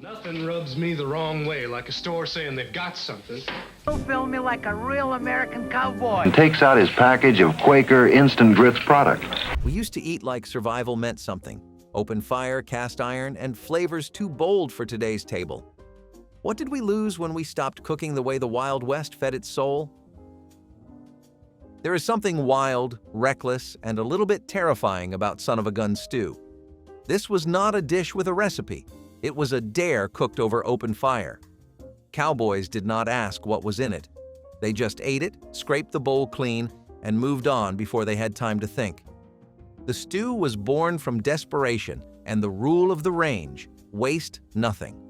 Nothing rubs me the wrong way like a store saying they've got something. You feel me like a real American cowboy. And takes out his package of Quaker instant grits product. We used to eat like survival meant something. Open fire, cast iron, and flavors too bold for today's table. What did we lose when we stopped cooking the way the Wild West fed its soul? There is something wild, reckless, and a little bit terrifying about son-of-a-gun stew. This was not a dish with a recipe. It was a dare cooked over open fire. Cowboys did not ask what was in it. They just ate it, scraped the bowl clean, and moved on before they had time to think. The stew was born from desperation and the rule of the range: waste nothing.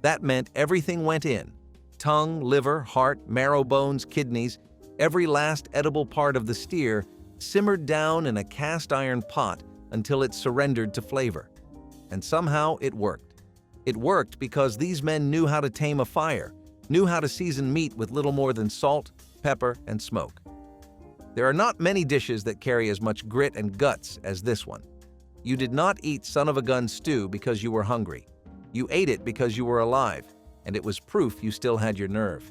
That meant everything went in: tongue, liver, heart, marrow, bones, kidneys. Every last edible part of the steer simmered down in a cast iron pot until it surrendered to flavor. And somehow it worked. It worked because these men knew how to tame a fire, knew how to season meat with little more than salt, pepper, and smoke. There are not many dishes that carry as much grit and guts as this one. You did not eat son-of-a-gun stew because you were hungry. You ate it because you were alive, and it was proof you still had your nerve.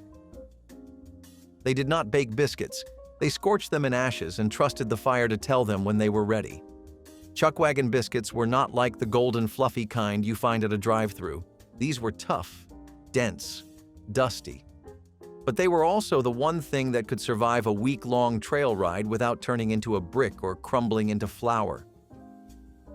They did not bake biscuits. They scorched them in ashes and trusted the fire to tell them when they were ready. Chuckwagon biscuits were not like the golden fluffy kind you find at a drive-thru. These were tough, dense, dusty. But they were also the one thing that could survive a week-long trail ride without turning into a brick or crumbling into flour.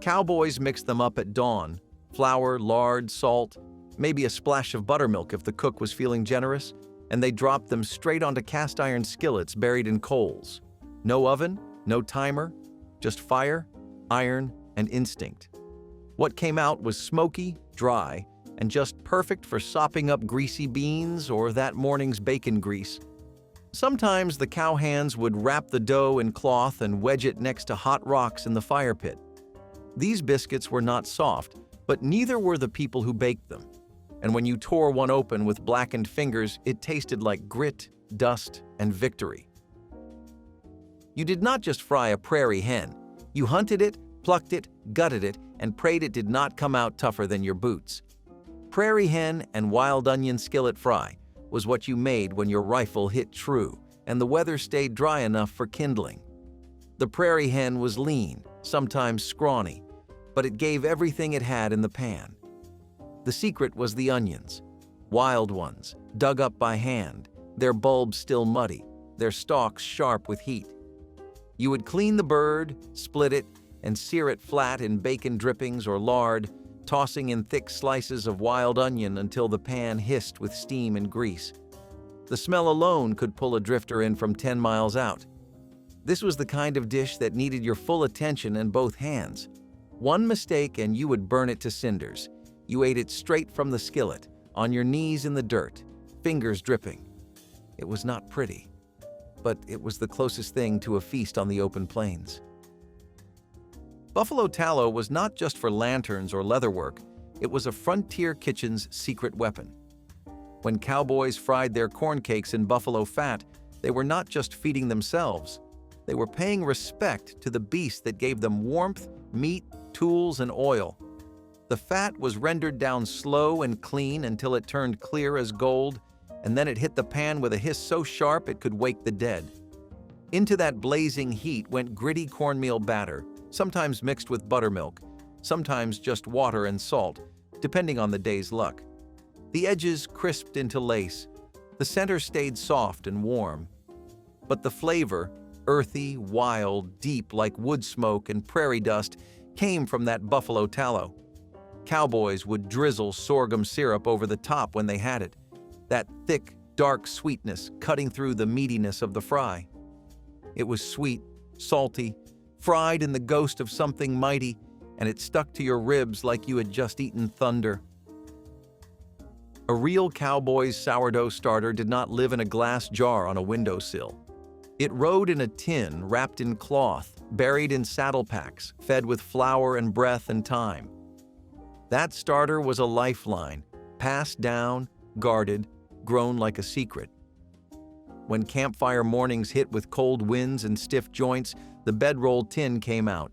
Cowboys mixed them up at dawn: flour, lard, salt, maybe a splash of buttermilk if the cook was feeling generous, and they dropped them straight onto cast iron skillets buried in coals. No oven, no timer, just fire, iron, and instinct. What came out was smoky, dry, and just perfect for sopping up greasy beans or that morning's bacon grease. Sometimes the cow hands would wrap the dough in cloth and wedge it next to hot rocks in the fire pit. These biscuits were not soft, but neither were the people who baked them. And when you tore one open with blackened fingers, it tasted like grit, dust, and victory. You did not just fry a prairie hen. You hunted it, plucked it, gutted it, and prayed it did not come out tougher than your boots. Prairie hen and wild onion skillet fry was what you made when your rifle hit true and the weather stayed dry enough for kindling. The prairie hen was lean, sometimes scrawny, but it gave everything it had in the pan. The secret was the onions, wild ones, dug up by hand, their bulbs still muddy, their stalks sharp with heat. You would clean the bird, split it, and sear it flat in bacon drippings or lard, tossing in thick slices of wild onion until the pan hissed with steam and grease. The smell alone could pull a drifter in from 10 miles out. This was the kind of dish that needed your full attention and both hands. One mistake and you would burn it to cinders. You ate it straight from the skillet, on your knees in the dirt, fingers dripping. It was not pretty, but it was the closest thing to a feast on the open plains. Buffalo tallow was not just for lanterns or leatherwork, it was a frontier kitchen's secret weapon. When cowboys fried their corn cakes in buffalo fat, they were not just feeding themselves, they were paying respect to the beast that gave them warmth, meat, tools, and oil. The fat was rendered down slow and clean until it turned clear as gold, and then it hit the pan with a hiss so sharp it could wake the dead. Into that blazing heat went gritty cornmeal batter, sometimes mixed with buttermilk, sometimes just water and salt, depending on the day's luck. The edges crisped into lace, the center stayed soft and warm. But the flavor, earthy, wild, deep like wood smoke and prairie dust, came from that buffalo tallow. Cowboys would drizzle sorghum syrup over the top when they had it, that thick, dark sweetness cutting through the meatiness of the fry. It was sweet, salty, fried in the ghost of something mighty, and it stuck to your ribs like you had just eaten thunder. A real cowboy's sourdough starter did not live in a glass jar on a windowsill. It rode in a tin wrapped in cloth, buried in saddle packs, fed with flour and breath and time. That starter was a lifeline, passed down, guarded, grown like a secret. When campfire mornings hit with cold winds and stiff joints, the bedroll tin came out.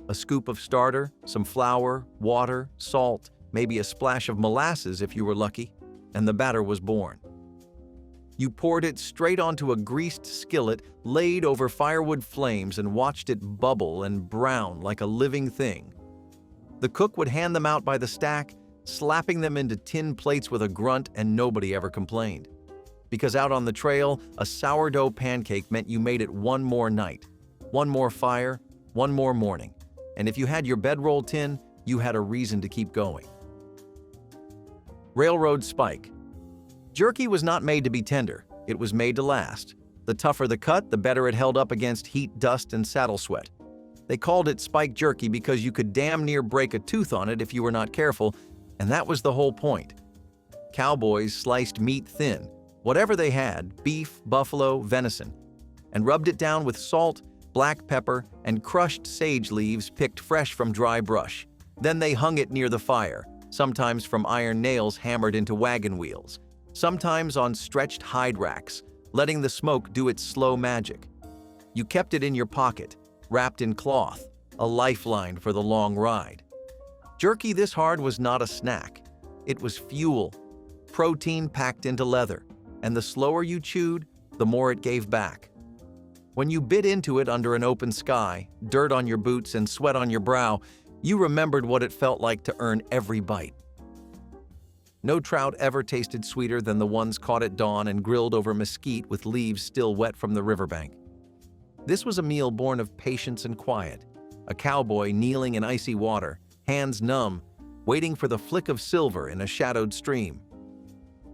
A scoop of starter, some flour, water, salt, maybe a splash of molasses if you were lucky, and the batter was born. You poured it straight onto a greased skillet laid over firewood flames and watched it bubble and brown like a living thing. The cook would hand them out by the stack, slapping them into tin plates with a grunt, and nobody ever complained. Because out on the trail, a sourdough pancake meant you made it one more night, one more fire, one more morning. And if you had your bedroll tin, you had a reason to keep going. Railroad spike. Jerky was not made to be tender. It was made to last. The tougher the cut, the better it held up against heat, dust, and saddle sweat. They called it spike jerky because you could damn near break a tooth on it if you were not careful, and that was the whole point. Cowboys sliced meat thin, whatever they had, beef, buffalo, venison, and rubbed it down with salt, black pepper, and crushed sage leaves picked fresh from dry brush. Then they hung it near the fire, sometimes from iron nails hammered into wagon wheels, sometimes on stretched hide racks, letting the smoke do its slow magic. You kept it in your pocket, wrapped in cloth, a lifeline for the long ride. Jerky this hard was not a snack. It was fuel, protein packed into leather, and the slower you chewed, the more it gave back. When you bit into it under an open sky, dirt on your boots and sweat on your brow, you remembered what it felt like to earn every bite. No trout ever tasted sweeter than the ones caught at dawn and grilled over mesquite with leaves still wet from the riverbank. This was a meal born of patience and quiet, a cowboy kneeling in icy water, hands numb, waiting for the flick of silver in a shadowed stream.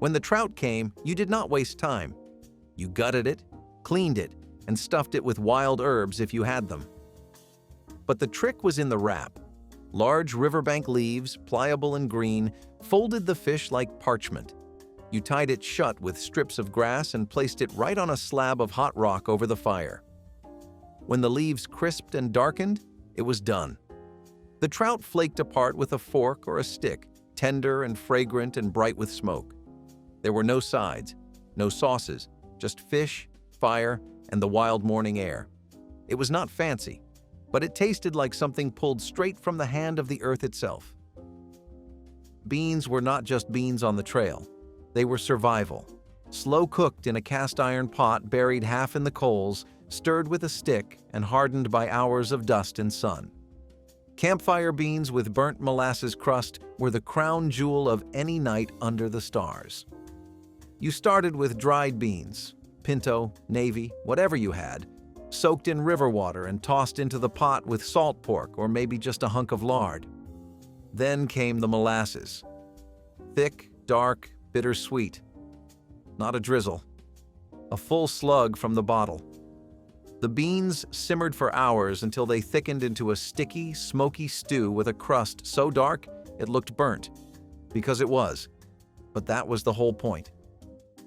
When the trout came, you did not waste time. You gutted it, cleaned it, and stuffed it with wild herbs if you had them. But the trick was in the wrap. Large riverbank leaves, pliable and green, folded the fish like parchment. You tied it shut with strips of grass and placed it right on a slab of hot rock over the fire. When the leaves crisped and darkened, it was done. The trout flaked apart with a fork or a stick, tender and fragrant and bright with smoke. There were no sides, no sauces, just fish, fire, and the wild morning air. It was not fancy, but it tasted like something pulled straight from the hand of the earth itself. Beans were not just beans on the trail. They were survival. Slow cooked in a cast iron pot buried half in the coals, stirred with a stick, and hardened by hours of dust and sun. Campfire beans with burnt molasses crust were the crown jewel of any night under the stars. You started with dried beans, pinto, navy, whatever you had, soaked in river water and tossed into the pot with salt pork or maybe just a hunk of lard. Then came the molasses. Thick, dark, bittersweet. Not a drizzle. A full slug from the bottle. The beans simmered for hours until they thickened into a sticky, smoky stew with a crust so dark it looked burnt. Because it was. But that was the whole point.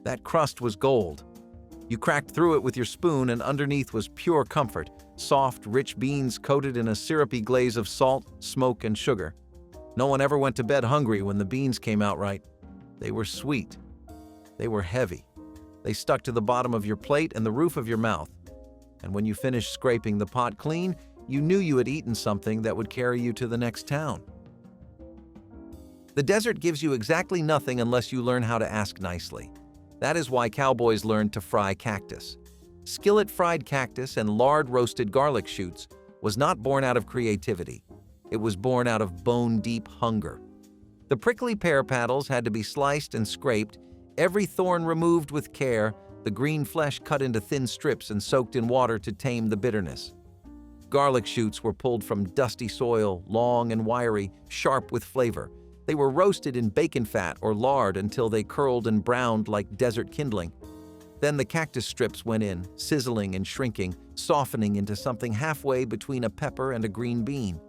That crust was gold. You cracked through it with your spoon, and underneath was pure comfort, soft, rich beans coated in a syrupy glaze of salt, smoke, and sugar. No one ever went to bed hungry when the beans came out right. They were sweet. They were heavy. They stuck to the bottom of your plate and the roof of your mouth. And when you finished scraping the pot clean, you knew you had eaten something that would carry you to the next town. The desert gives you exactly nothing unless you learn how to ask nicely. That is why cowboys learned to fry cactus. Skillet-fried cactus and lard-roasted garlic shoots was not born out of creativity. It was born out of bone-deep hunger. The prickly pear paddles had to be sliced and scraped, every thorn removed with care, the green flesh cut into thin strips and soaked in water to tame the bitterness. Garlic shoots were pulled from dusty soil, long and wiry, sharp with flavor. They were roasted in bacon fat or lard until they curled and browned like desert kindling. Then the cactus strips went in, sizzling and shrinking, softening into something halfway between a pepper and a green bean.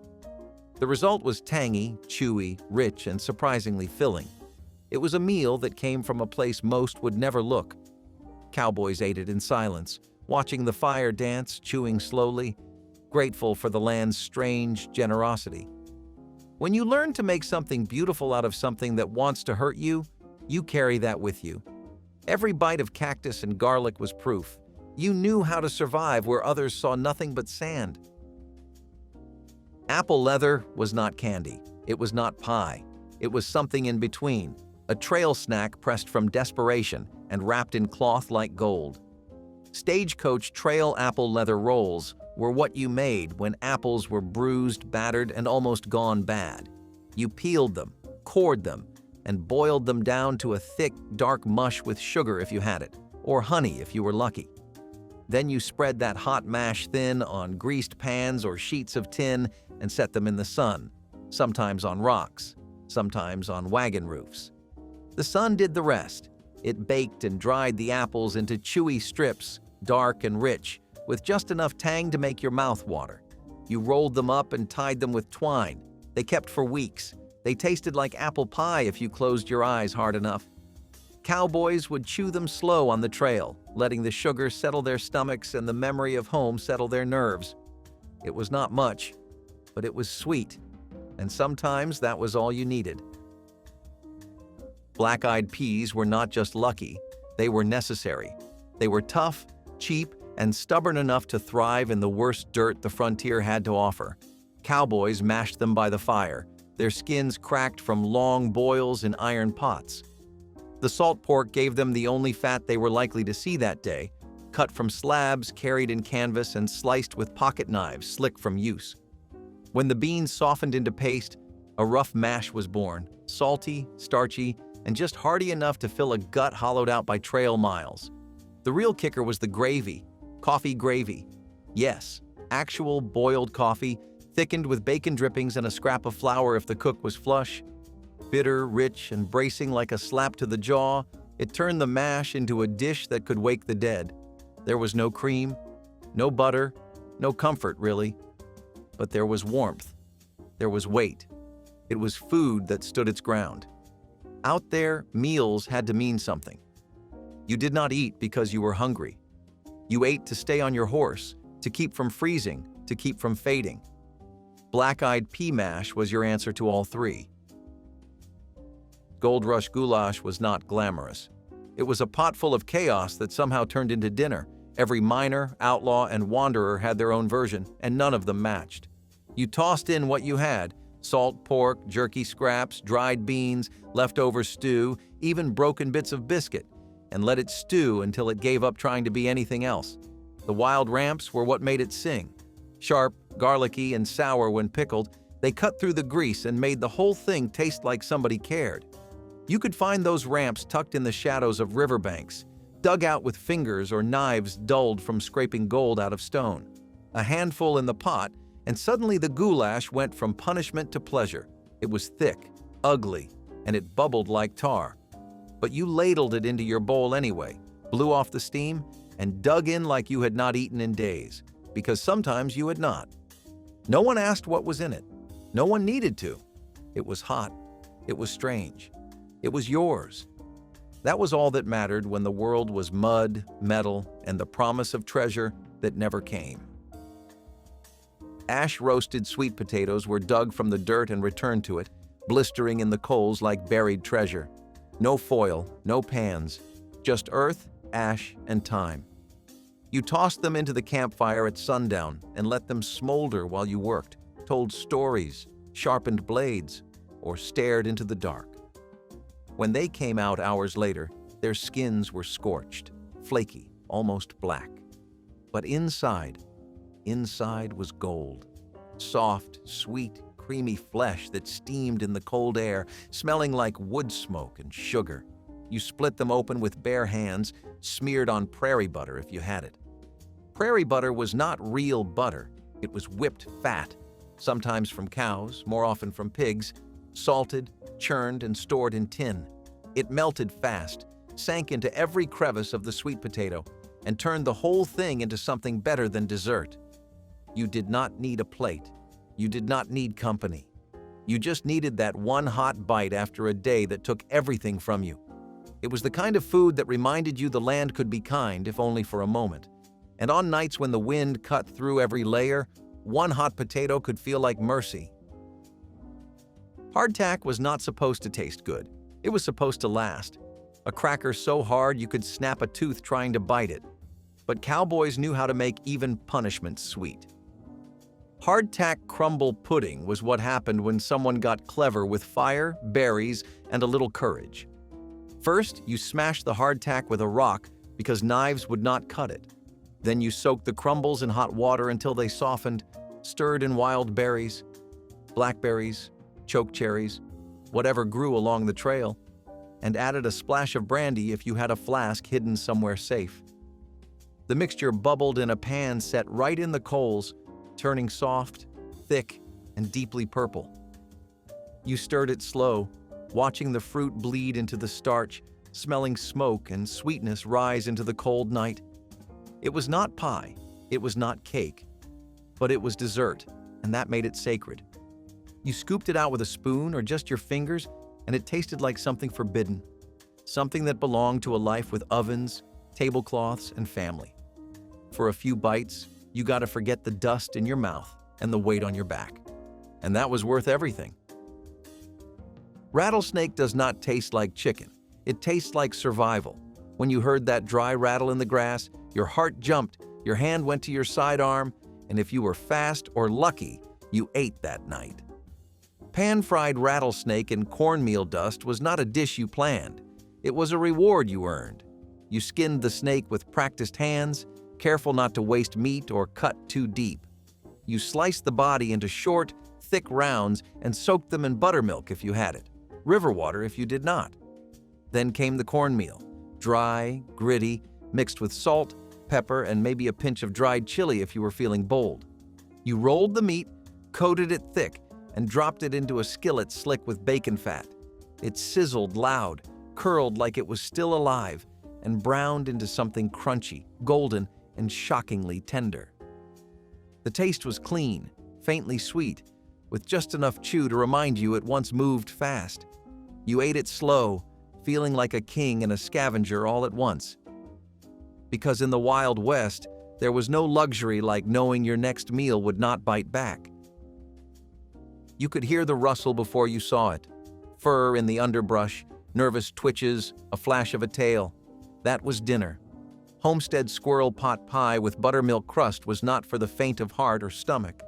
The result was tangy, chewy, rich, and surprisingly filling. It was a meal that came from a place most would never look. Cowboys ate it in silence, watching the fire dance, chewing slowly, grateful for the land's strange generosity. When you learn to make something beautiful out of something that wants to hurt you, you carry that with you. Every bite of cactus and garlic was proof. You knew how to survive where others saw nothing but sand. Apple leather was not candy. It was not pie. It was something in between, a trail snack pressed from desperation and wrapped in cloth like gold. Stagecoach trail apple leather rolls were what you made when apples were bruised, battered, and almost gone bad. You peeled them, cored them, and boiled them down to a thick, dark mush with sugar if you had it, or honey if you were lucky. Then you spread that hot mash thin on greased pans or sheets of tin and set them in the sun, sometimes on rocks, sometimes on wagon roofs. The sun did the rest. It baked and dried the apples into chewy strips, dark and rich, with just enough tang to make your mouth water. You rolled them up and tied them with twine. They kept for weeks. They tasted like apple pie if you closed your eyes hard enough. Cowboys would chew them slow on the trail, letting the sugar settle their stomachs and the memory of home settle their nerves. It was not much, but it was sweet, and sometimes that was all you needed. Black-eyed peas were not just lucky, they were necessary. They were tough, cheap, and stubborn enough to thrive in the worst dirt the frontier had to offer. Cowboys mashed them by the fire, their skins cracked from long boils in iron pots. The salt pork gave them the only fat they were likely to see that day, cut from slabs carried in canvas and sliced with pocket knives slick from use. When the beans softened into paste, a rough mash was born, salty, starchy, and just hearty enough to fill a gut hollowed out by trail miles. The real kicker was the gravy, coffee gravy. Yes, actual boiled coffee, thickened with bacon drippings and a scrap of flour if the cook was flush. Bitter, rich, and bracing like a slap to the jaw, it turned the mash into a dish that could wake the dead. There was no cream, no butter, no comfort, really. But there was warmth. There was weight. It was food that stood its ground. Out there, meals had to mean something. You did not eat because you were hungry. You ate to stay on your horse, to keep from freezing, to keep from fading. Blackeyed Pea Mash was your answer to all three. Gold Rush Goulash was not glamorous. It was a pot full of chaos that somehow turned into dinner. Every miner, outlaw, and wanderer had their own version, and none of them matched. You tossed in what you had: salt pork, jerky scraps, dried beans, leftover stew, even broken bits of biscuit, and let it stew until it gave up trying to be anything else. The wild ramps were what made it sing. Sharp, garlicky, and sour when pickled, they cut through the grease and made the whole thing taste like somebody cared. You could find those ramps tucked in the shadows of riverbanks, dug out with fingers or knives dulled from scraping gold out of stone. A handful in the pot, and suddenly the goulash went from punishment to pleasure. It was thick, ugly, and it bubbled like tar. But you ladled it into your bowl anyway, blew off the steam, and dug in like you had not eaten in days, because sometimes you had not. No one asked what was in it. No one needed to. It was hot. It was strange. It was yours. That was all that mattered when the world was mud, metal, and the promise of treasure that never came. Ash-roasted sweet potatoes were dug from the dirt and returned to it, blistering in the coals like buried treasure. No foil, no pans, just earth, ash, and time. You tossed them into the campfire at sundown and let them smolder while you worked, told stories, sharpened blades, or stared into the dark. When they came out hours later, their skins were scorched, flaky, almost black. But inside was gold. Soft, sweet, creamy flesh that steamed in the cold air, smelling like wood smoke and sugar. You split them open with bare hands, smeared on prairie butter if you had it. Prairie butter was not real butter. It was whipped fat, sometimes from cows, more often from pigs, salted, churned, and stored in tin. It melted fast, sank into every crevice of the sweet potato, and turned the whole thing into something better than dessert. You did not need a plate. You did not need company. You just needed that one hot bite after a day that took everything from you. It was the kind of food that reminded you the land could be kind, if only for a moment. And on nights when the wind cut through every layer, one hot potato could feel like mercy. Hardtack was not supposed to taste good. It was supposed to last. A cracker so hard you could snap a tooth trying to bite it. But cowboys knew how to make even punishment sweet. Hardtack crumble pudding was what happened when someone got clever with fire, berries, and a little courage. First, you smashed the hardtack with a rock because knives would not cut it. Then you soaked the crumbles in hot water until they softened, stirred in wild berries, blackberries, chokecherries, whatever grew along the trail, and added a splash of brandy if you had a flask hidden somewhere safe. The mixture bubbled in a pan set right in the coals, turning soft, thick, and deeply purple. You stirred it slow, watching the fruit bleed into the starch, smelling smoke and sweetness rise into the cold night. It was not pie, it was not cake, but it was dessert, and that made it sacred. You scooped it out with a spoon or just your fingers, and it tasted like something forbidden, something that belonged to a life with ovens, tablecloths, and family. For a few bites, you got to forget the dust in your mouth and the weight on your back. And that was worth everything. Rattlesnake does not taste like chicken. It tastes like survival. When you heard that dry rattle in the grass, your heart jumped, your hand went to your sidearm, and if you were fast or lucky, you ate that night. Pan-fried rattlesnake in cornmeal dust was not a dish you planned. It was a reward you earned. You skinned the snake with practiced hands, careful not to waste meat or cut too deep. You sliced the body into short, thick rounds and soaked them in buttermilk if you had it, river water if you did not. Then came the cornmeal, dry, gritty, mixed with salt, pepper, and maybe a pinch of dried chili if you were feeling bold. You rolled the meat, coated it thick, and dropped it into a skillet slick with bacon fat. It sizzled loud, curled like it was still alive, and browned into something crunchy, golden, and shockingly tender. The taste was clean, faintly sweet, with just enough chew to remind you it once moved fast. You ate it slow, feeling like a king and a scavenger all at once. Because in the Wild West, there was no luxury like knowing your next meal would not bite back. You could hear the rustle before you saw it. Fur in the underbrush, nervous twitches, a flash of a tail. That was dinner. Homestead Squirrel Pot Pie with buttermilk crust was not for the faint of heart or stomach.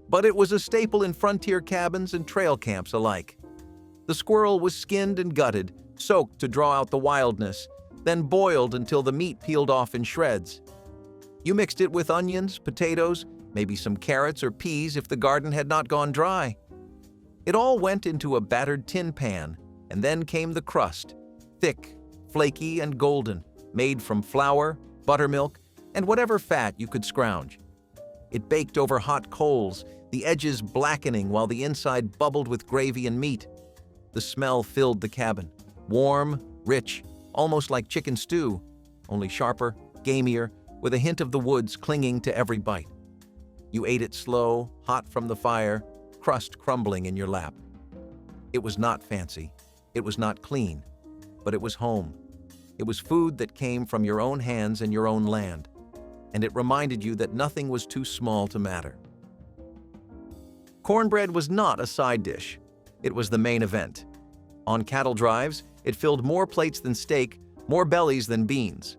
But it was a staple in frontier cabins and trail camps alike. The squirrel was skinned and gutted, soaked to draw out the wildness, then boiled until the meat peeled off in shreds. You mixed it with onions, potatoes, maybe some carrots or peas if the garden had not gone dry. It all went into a battered tin pan, and then came the crust, thick, flaky, and golden, made from flour, buttermilk, and whatever fat you could scrounge. It baked over hot coals, the edges blackening while the inside bubbled with gravy and meat. The smell filled the cabin, warm, rich, almost like chicken stew, only sharper, gamier, with a hint of the woods clinging to every bite. You ate it slow, hot from the fire, crust crumbling in your lap. It was not fancy, it was not clean, but it was home. It was food that came from your own hands and your own land, and it reminded you that nothing was too small to matter. Cornbread was not a side dish. It was the main event. On cattle drives, it filled more plates than steak, more bellies than beans.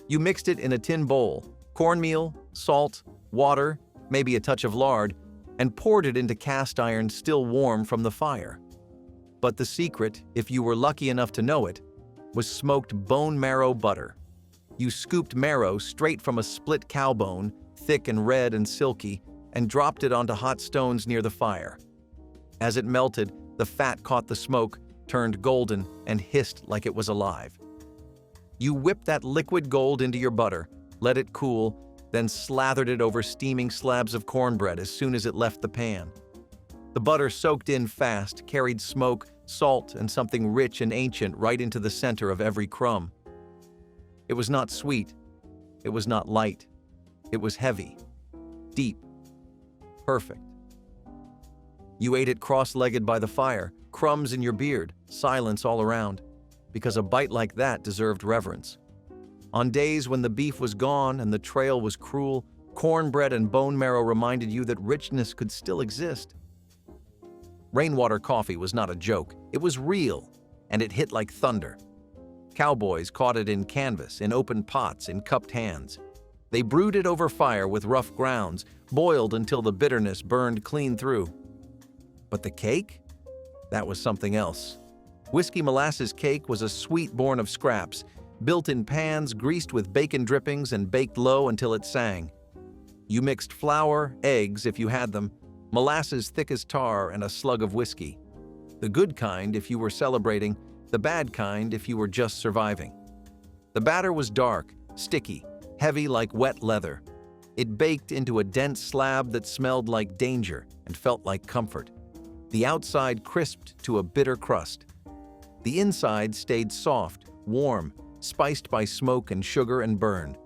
You mixed it in a tin bowl, cornmeal, salt, water, maybe a touch of lard, and poured it into cast iron still warm from the fire. But the secret, if you were lucky enough to know it, was smoked bone marrow butter. You scooped marrow straight from a split cow bone, thick and red and silky, and dropped it onto hot stones near the fire. As it melted, the fat caught the smoke, turned golden, and hissed like it was alive. You whipped that liquid gold into your butter, let it cool, then slathered it over steaming slabs of cornbread as soon as it left the pan. The butter soaked in fast, carried smoke, salt, and something rich and ancient right into the center of every crumb. It was not sweet. It was not light. It was heavy, deep, perfect. You ate it cross-legged by the fire, crumbs in your beard, silence all around, because a bite like that deserved reverence. On days when the beef was gone and the trail was cruel, cornbread and bone marrow reminded you that richness could still exist. Rainwater coffee was not a joke. It was real, and it hit like thunder. Cowboys caught it in canvas, in open pots, in cupped hands. They brewed it over fire with rough grounds, boiled until the bitterness burned clean through. But the cake? That was something else. Whiskey molasses cake was a sweet born of scraps, built in pans greased with bacon drippings and baked low until it sang. You mixed flour, eggs if you had them, molasses thick as tar, and a slug of whiskey. The good kind if you were celebrating, the bad kind if you were just surviving. The batter was dark, sticky, heavy like wet leather. It baked into a dense slab that smelled like danger and felt like comfort. The outside crisped to a bitter crust. The inside stayed soft, warm, spiced by smoke and sugar and burn.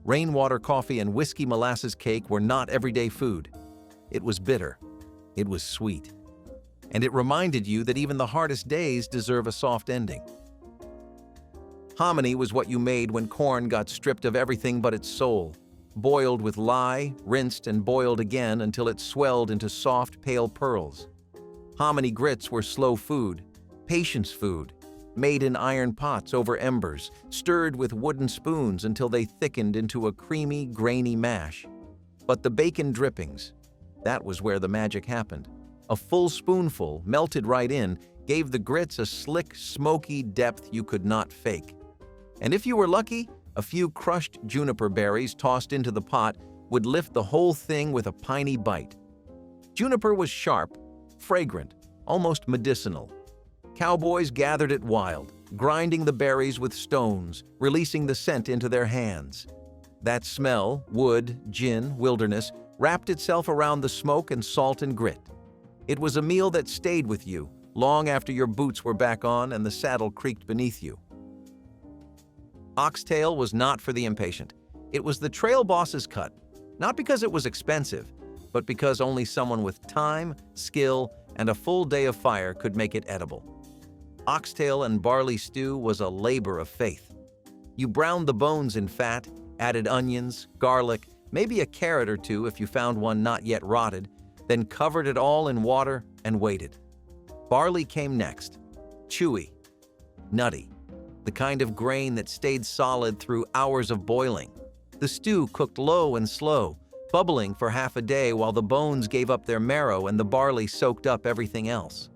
Rainwater coffee and whiskey molasses cake were not everyday food. It was bitter. It was sweet. And it reminded you that even the hardest days deserve a soft ending. Hominy was what you made when corn got stripped of everything but its soul, boiled with lye, rinsed and boiled again until it swelled into soft, pale pearls. Hominy grits were slow food, patience food, made in iron pots over embers, stirred with wooden spoons until they thickened into a creamy, grainy mash. But the bacon drippings, that was where the magic happened. A full spoonful, melted right in, gave the grits a slick, smoky depth you could not fake. And if you were lucky, a few crushed juniper berries tossed into the pot would lift the whole thing with a piney bite. Juniper was sharp, fragrant, almost medicinal. Cowboys gathered it wild, grinding the berries with stones, releasing the scent into their hands. That smell, wood, gin, wilderness, wrapped itself around the smoke and salt and grit. It was a meal that stayed with you long after your boots were back on and the saddle creaked beneath you. Oxtail was not for the impatient. It was the trail boss's cut, not because it was expensive, but because only someone with time, skill, and a full day of fire could make it edible. Oxtail and barley stew was a labor of faith. You browned the bones in fat, added onions, garlic, maybe a carrot or two if you found one not yet rotted, then covered it all in water and waited. Barley came next, chewy, nutty, the kind of grain that stayed solid through hours of boiling. The stew cooked low and slow, bubbling for half a day while the bones gave up their marrow and the barley soaked up everything else.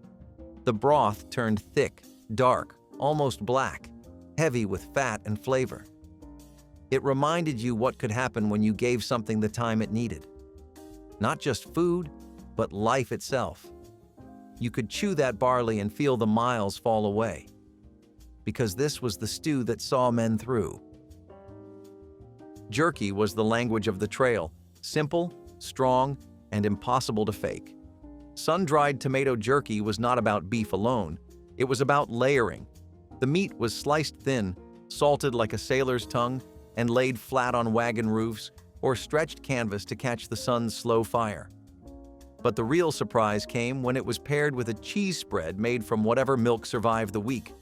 The broth turned thick, dark, almost black, heavy with fat and flavor. It reminded you what could happen when you gave something the time it needed. Not just food, but life itself. You could chew that barley and feel the miles fall away. Because this was the stew that saw men through. Jerky was the language of the trail, simple, strong, and impossible to fake. Sun-dried tomato jerky was not about beef alone. It was about layering. The meat was sliced thin, salted like a sailor's tongue, and laid flat on wagon roofs or stretched canvas to catch the sun's slow fire. But the real surprise came when it was paired with a cheese spread made from whatever milk survived the week.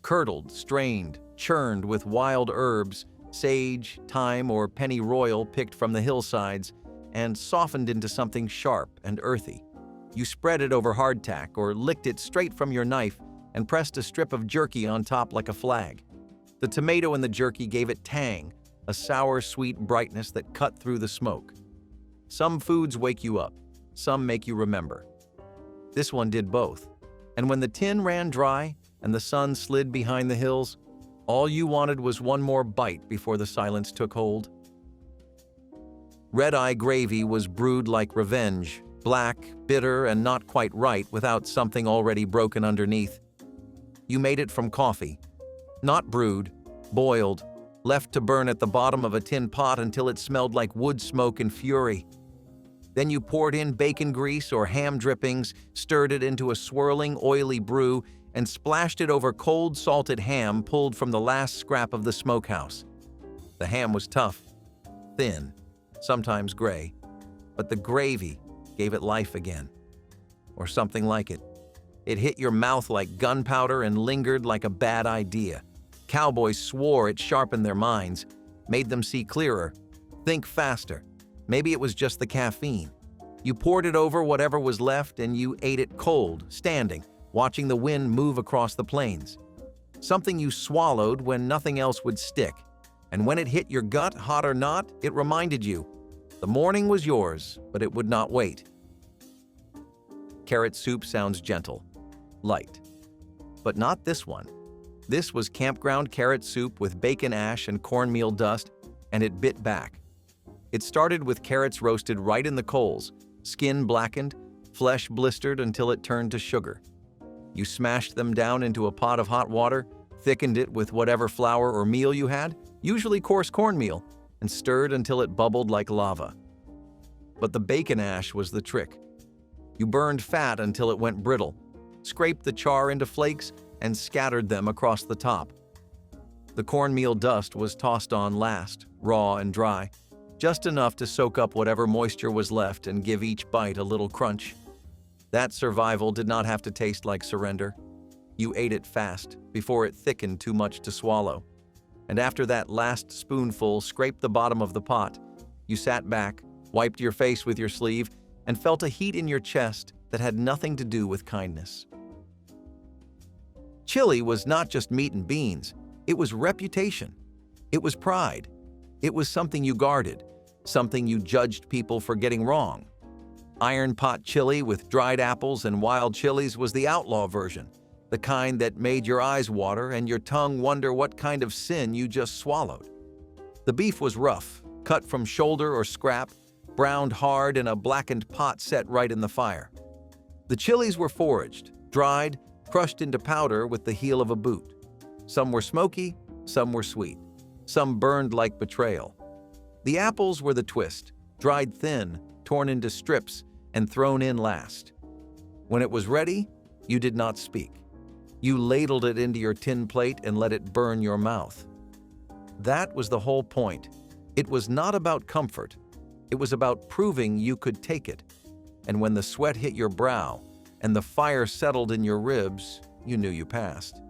Curdled, strained, churned with wild herbs, sage, thyme, or pennyroyal picked from the hillsides, and softened into something sharp and earthy. You spread it over hardtack or licked it straight from your knife and pressed a strip of jerky on top like a flag. The tomato in the jerky gave it tang, a sour, sweet brightness that cut through the smoke. Some foods wake you up, some make you remember. This one did both. And when the tin ran dry and the sun slid behind the hills, all you wanted was one more bite before the silence took hold. Redeye gravy was brewed like revenge, black, bitter, and not quite right without something already broken underneath. You made it from coffee. Not brewed, boiled, left to burn at the bottom of a tin pot until it smelled like wood smoke and fury. Then you poured in bacon grease or ham drippings, stirred it into a swirling, oily brew, and splashed it over cold, salted ham pulled from the last scrap of the smokehouse. The ham was tough, thin, sometimes gray, but the gravy gave it life again. Or something like it. It hit your mouth like gunpowder and lingered like a bad idea. Cowboys swore it sharpened their minds, made them see clearer, think faster. Maybe it was just the caffeine. You poured it over whatever was left and you ate it cold, standing, watching the wind move across the plains. Something you swallowed when nothing else would stick. And when it hit your gut, hot or not, it reminded you. The morning was yours, but it would not wait. Carrot soup sounds gentle, light. But not this one. This was campground carrot soup with bacon ash and cornmeal dust, and it bit back. It started with carrots roasted right in the coals, skin blackened, flesh blistered until it turned to sugar. You smashed them down into a pot of hot water, thickened it with whatever flour or meal you had, usually coarse cornmeal, and stirred until it bubbled like lava. But the bacon ash was the trick. You burned fat until it went brittle, scraped the char into flakes, and scattered them across the top. The cornmeal dust was tossed on last, raw and dry, just enough to soak up whatever moisture was left and give each bite a little crunch. That survival did not have to taste like surrender. You ate it fast, before it thickened too much to swallow. And after that last spoonful scraped the bottom of the pot, you sat back, wiped your face with your sleeve, and felt a heat in your chest that had nothing to do with kindness. Chili was not just meat and beans, it was reputation. It was pride. It was something you guarded, something you judged people for getting wrong. Iron pot chili with dried apples and wild chilies was the outlaw version, the kind that made your eyes water and your tongue wonder what kind of sin you just swallowed. The beef was rough, cut from shoulder or scrap, browned hard in a blackened pot set right in the fire. The chilies were foraged, dried, crushed into powder with the heel of a boot. Some were smoky, some were sweet, some burned like betrayal. The apples were the twist, dried thin, torn into strips, and thrown in last. When it was ready, you did not speak. You ladled it into your tin plate and let it burn your mouth. That was the whole point. It was not about comfort. It was about proving you could take it. And when the sweat hit your brow and the fire settled in your ribs, you knew you passed.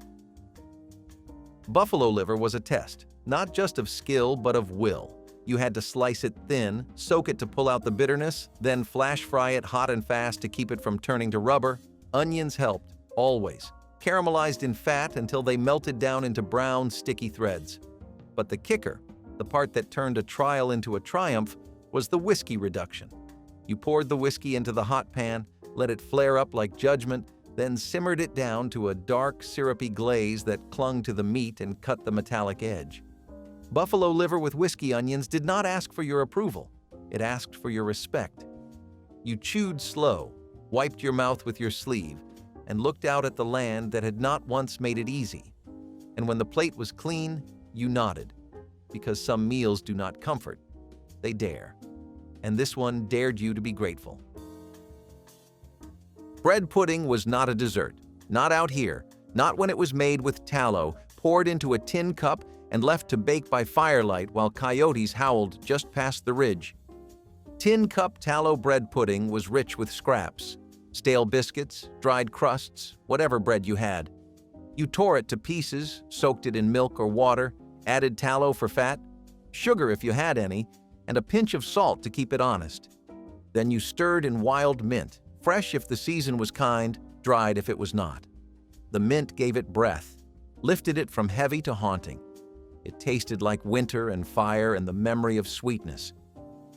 Buffalo liver was a test, not just of skill but of will. You had to slice it thin, soak it to pull out the bitterness, then flash fry it hot and fast to keep it from turning to rubber. Onions helped, always. Caramelized in fat until they melted down into brown, sticky threads. But the kicker, the part that turned a trial into a triumph, was the whiskey reduction. You poured the whiskey into the hot pan, let it flare up like judgment, then simmered it down to a dark, syrupy glaze that clung to the meat and cut the metallic edge. Buffalo liver with whiskey onions did not ask for your approval. It asked for your respect. You chewed slow, wiped your mouth with your sleeve, and looked out at the land that had not once made it easy. And when the plate was clean, you nodded, because some meals do not comfort, they dare. And this one dared you to be grateful. Bread pudding was not a dessert, not out here, not when it was made with tallow, poured into a tin cup, and left to bake by firelight while coyotes howled just past the ridge. Tin cup tallow bread pudding was rich with scraps, stale biscuits, dried crusts, whatever bread you had. You tore it to pieces, soaked it in milk or water, added tallow for fat, sugar if you had any, and a pinch of salt to keep it honest. Then you stirred in wild mint, fresh if the season was kind, dried if it was not. The mint gave it breath, lifted it from heavy to haunting. It tasted like winter and fire and the memory of sweetness.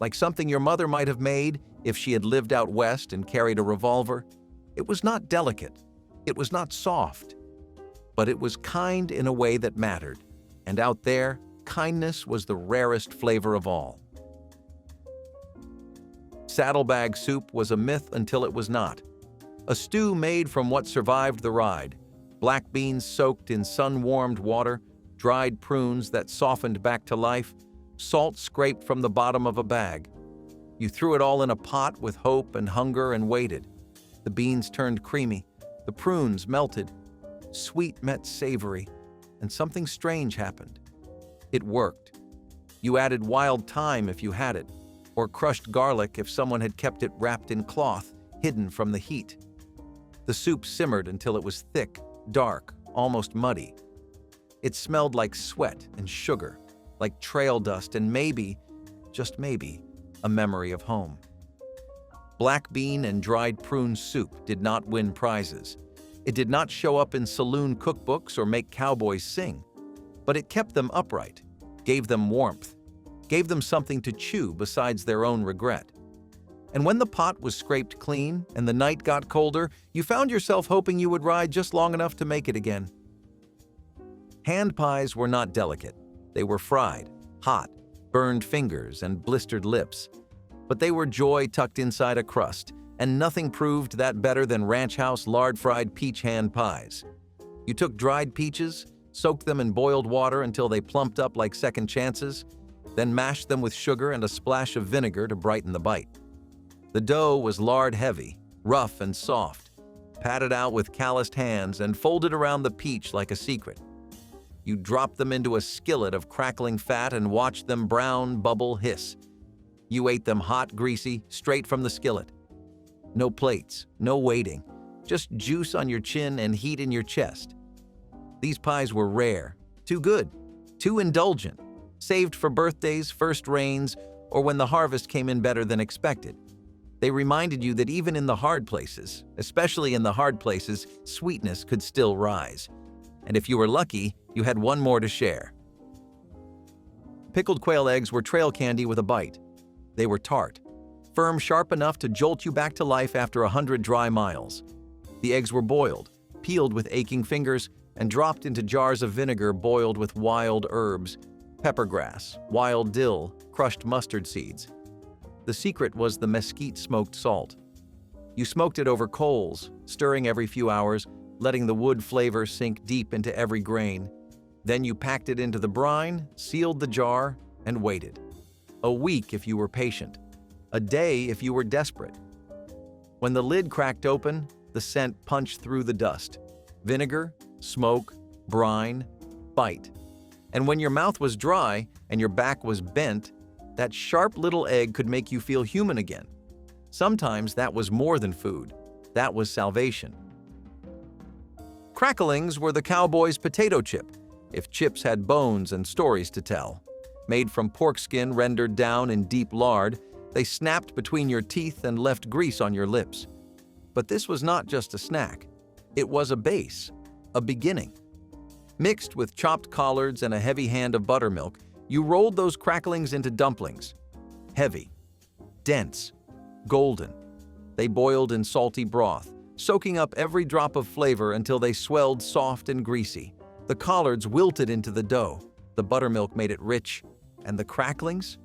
Like something your mother might have made if she had lived out west and carried a revolver. It was not delicate. It was not soft. But it was kind in a way that mattered. And out there, kindness was the rarest flavor of all. Saddlebag soup was a myth until it was not. A stew made from what survived the ride. Black beans soaked in sun-warmed water, dried prunes that softened back to life, salt scraped from the bottom of a bag. You threw it all in a pot with hope and hunger and waited. The beans turned creamy, the prunes melted. Sweet met savory, and something strange happened. It worked. You added wild thyme if you had it, or crushed garlic if someone had kept it wrapped in cloth, hidden from the heat. The soup simmered until it was thick, dark, almost muddy. It smelled like sweat and sugar, like trail dust and maybe, just maybe, a memory of home. Black bean and dried prune soup did not win prizes. It did not show up in saloon cookbooks or make cowboys sing, but it kept them upright. gave them warmth, gave them something to chew besides their own regret. And when the pot was scraped clean and the night got colder, you found yourself hoping you would ride just long enough to make it again. Hand pies were not delicate. They were fried, hot, burned fingers and blistered lips. But they were joy tucked inside a crust, and nothing proved that better than ranch house lard-fried peach hand pies. You took dried peaches, soaked them in boiled water until they plumped up like second chances, then mashed them with sugar and a splash of vinegar to brighten the bite. The dough was lard-heavy, rough and soft, patted out with calloused hands and folded around the peach like a secret. You dropped them into a skillet of crackling fat and watched them brown, bubble, hiss. You ate them hot, greasy, straight from the skillet. No plates, no waiting, just juice on your chin and heat in your chest. These pies were rare, too good, too indulgent, saved for birthdays, first rains, or when the harvest came in better than expected. They reminded you that even in the hard places, especially in the hard places, sweetness could still rise. And if you were lucky, you had one more to share. Pickled quail eggs were trail candy with a bite. They were tart, firm, sharp enough to jolt you back to life after 100 dry miles. The eggs were boiled, peeled with aching fingers, and dropped into jars of vinegar boiled with wild herbs, peppergrass, wild dill, crushed mustard seeds. The secret was the mesquite smoked salt. You smoked it over coals, stirring every few hours, letting the wood flavor sink deep into every grain. Then you packed it into the brine, sealed the jar, and waited. A week if you were patient. A day if you were desperate. When the lid cracked open, the scent punched through the dust. Vinegar, smoke, brine, bite. And when your mouth was dry and your back was bent, that sharp little egg could make you feel human again. Sometimes that was more than food. That was salvation. Cracklings were the cowboy's potato chip, if chips had bones and stories to tell. Made from pork skin rendered down in deep lard, they snapped between your teeth and left grease on your lips. But this was not just a snack. It was a base, a beginning. Mixed with chopped collards and a heavy hand of buttermilk, you rolled those cracklings into dumplings. Heavy, dense, golden. They boiled in salty broth, soaking up every drop of flavor until they swelled soft and greasy. The collards wilted into the dough, the buttermilk made it rich, and the cracklings?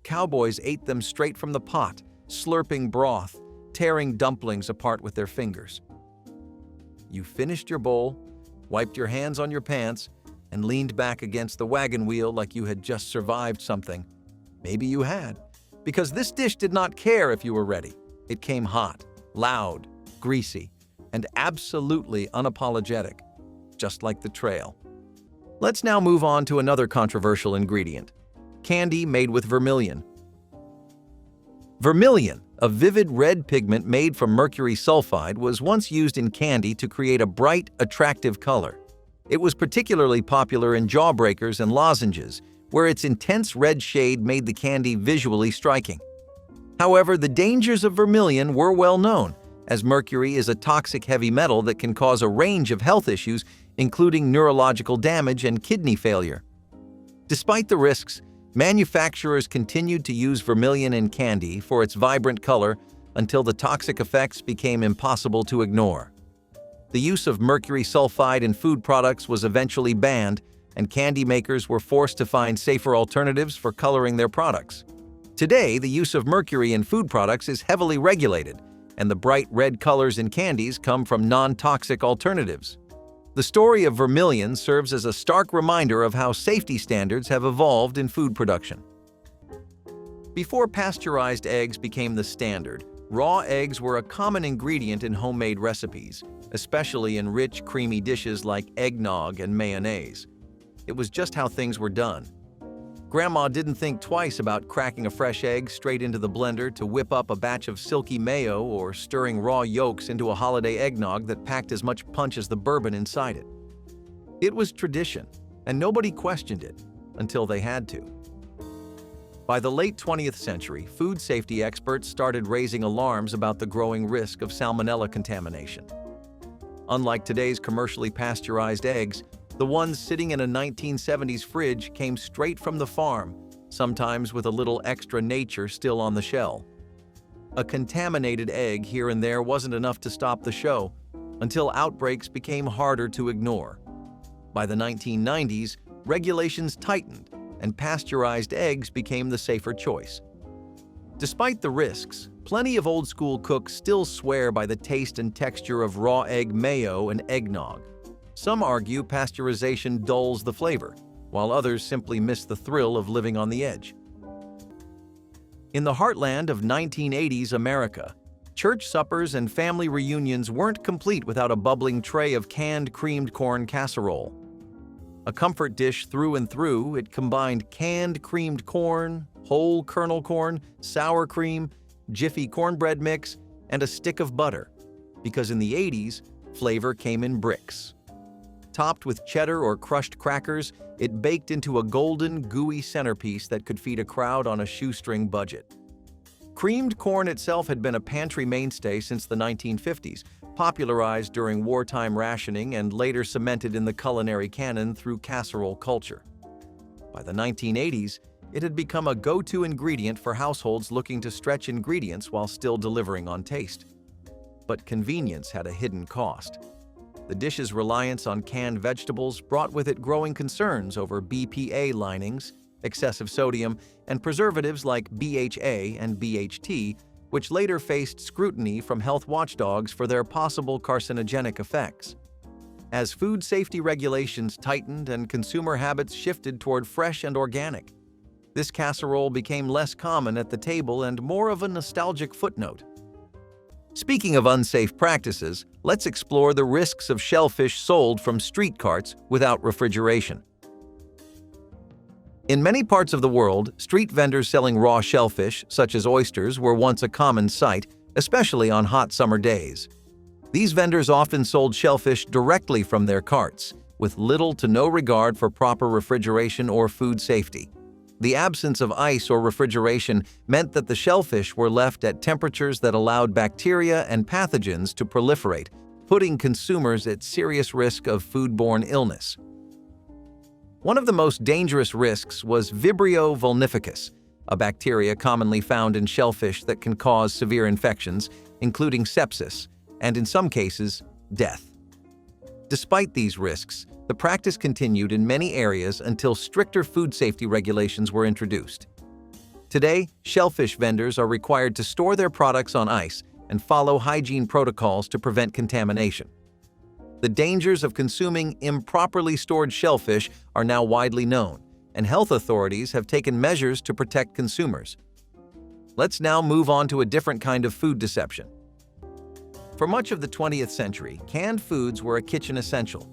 Cowboys ate them straight from the pot, slurping broth, tearing dumplings apart with their fingers. You finished your bowl, wiped your hands on your pants, and leaned back against the wagon wheel like you had just survived something. Maybe you had, because this dish did not care if you were ready. It came hot, loud, greasy, and absolutely unapologetic, just like the trail. Let's now move on to another controversial ingredient: candy made with vermilion. Vermilion, a vivid red pigment made from mercury sulfide, was once used in candy to create a bright, attractive color. It was particularly popular in jawbreakers and lozenges, where its intense red shade made the candy visually striking. However, the dangers of vermilion were well known, as mercury is a toxic heavy metal that can cause a range of health issues, including neurological damage and kidney failure. Despite the risks, manufacturers continued to use vermilion in candy for its vibrant color until the toxic effects became impossible to ignore. The use of mercury sulfide in food products was eventually banned, and candy makers were forced to find safer alternatives for coloring their products. Today, the use of mercury in food products is heavily regulated, and the bright red colors in candies come from non-toxic alternatives. The story of vermilion serves as a stark reminder of how safety standards have evolved in food production. Before pasteurized eggs became the standard, raw eggs were a common ingredient in homemade recipes, especially in rich, creamy dishes like eggnog and mayonnaise. It was just how things were done. Grandma didn't think twice about cracking a fresh egg straight into the blender to whip up a batch of silky mayo or stirring raw yolks into a holiday eggnog that packed as much punch as the bourbon inside it. It was tradition, and nobody questioned it until they had to. By the late 20th century, food safety experts started raising alarms about the growing risk of salmonella contamination. Unlike today's commercially pasteurized eggs, The ones sitting in a 1970s fridge came straight from the farm, sometimes with a little extra nature still on the shell. A contaminated egg here and there wasn't enough to stop the show, until outbreaks became harder to ignore. By the 1990s, regulations tightened, and pasteurized eggs became the safer choice. Despite the risks, plenty of old-school cooks still swear by the taste and texture of raw egg mayo and eggnog. Some argue pasteurization dulls the flavor, while others simply miss the thrill of living on the edge. In the heartland of 1980s America, church suppers and family reunions weren't complete without a bubbling tray of canned creamed corn casserole. A comfort dish through and through, it combined canned creamed corn, whole kernel corn, sour cream, Jiffy cornbread mix, and a stick of butter, because in the 80s, flavor came in bricks. Topped with cheddar or crushed crackers, it baked into a golden, gooey centerpiece that could feed a crowd on a shoestring budget. Creamed corn itself had been a pantry mainstay since the 1950s, popularized during wartime rationing and later cemented in the culinary canon through casserole culture. By the 1980s, it had become a go-to ingredient for households looking to stretch ingredients while still delivering on taste. But convenience had a hidden cost. The dish's reliance on canned vegetables brought with it growing concerns over BPA linings, excessive sodium, and preservatives like BHA and BHT, which later faced scrutiny from health watchdogs for their possible carcinogenic effects. As food safety regulations tightened and consumer habits shifted toward fresh and organic, this casserole became less common at the table and more of a nostalgic footnote. Speaking of unsafe practices, let's explore the risks of shellfish sold from street carts without refrigeration. In many parts of the world, street vendors selling raw shellfish, such as oysters, were once a common sight, especially on hot summer days. These vendors often sold shellfish directly from their carts, with little to no regard for proper refrigeration or food safety. The absence of ice or refrigeration meant that the shellfish were left at temperatures that allowed bacteria and pathogens to proliferate, putting consumers at serious risk of foodborne illness. One of the most dangerous risks was Vibrio vulnificus, a bacteria commonly found in shellfish that can cause severe infections, including sepsis, and in some cases, death. Despite these risks, the practice continued in many areas until stricter food safety regulations were introduced. Today, shellfish vendors are required to store their products on ice and follow hygiene protocols to prevent contamination. The dangers of consuming improperly stored shellfish are now widely known, and health authorities have taken measures to protect consumers. Let's now move on to a different kind of food deception. For much of the 20th century, canned foods were a kitchen essential.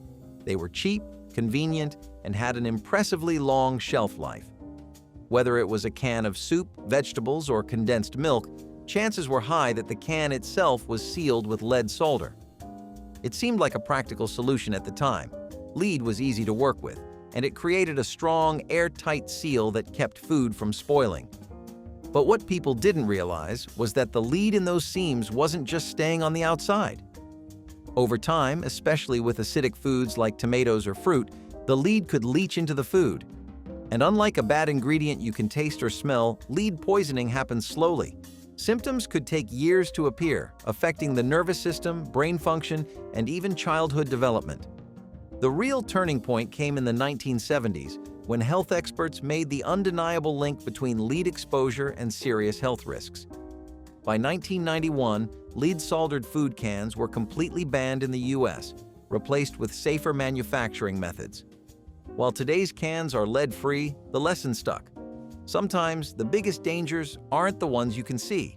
They were cheap, convenient, and had an impressively long shelf life. Whether it was a can of soup, vegetables, or condensed milk, chances were high that the can itself was sealed with lead solder. It seemed like a practical solution at the time. Lead was easy to work with, and it created a strong, airtight seal that kept food from spoiling. But what people didn't realize was that the lead in those seams wasn't just staying on the outside. Over time, especially with acidic foods like tomatoes or fruit, the lead could leach into the food. And unlike a bad ingredient you can taste or smell, lead poisoning happens slowly. Symptoms could take years to appear, affecting the nervous system, brain function, and even childhood development. The real turning point came in the 1970s, when health experts made the undeniable link between lead exposure and serious health risks. By 1991, lead-soldered food cans were completely banned in the U.S., replaced with safer manufacturing methods. While today's cans are lead-free, the lesson stuck. Sometimes the biggest dangers aren't the ones you can see.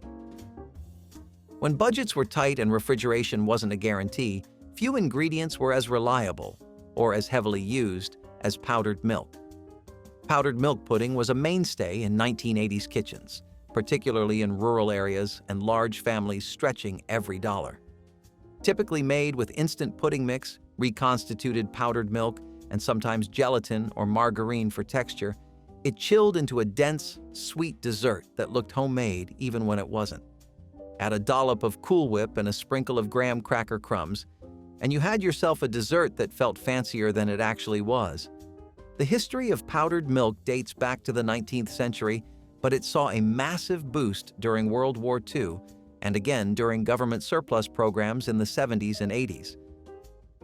When budgets were tight and refrigeration wasn't a guarantee, few ingredients were as reliable, or as heavily used, as powdered milk. Powdered milk pudding was a mainstay in 1980s kitchens, particularly in rural areas and large families stretching every dollar. Typically made with instant pudding mix, reconstituted powdered milk, and sometimes gelatin or margarine for texture, it chilled into a dense, sweet dessert that looked homemade even when it wasn't. Add a dollop of Cool Whip and a sprinkle of graham cracker crumbs, and you had yourself a dessert that felt fancier than it actually was. The history of powdered milk dates back to the 19th century, but it saw a massive boost during World War II and again during government surplus programs in the 70s and 80s.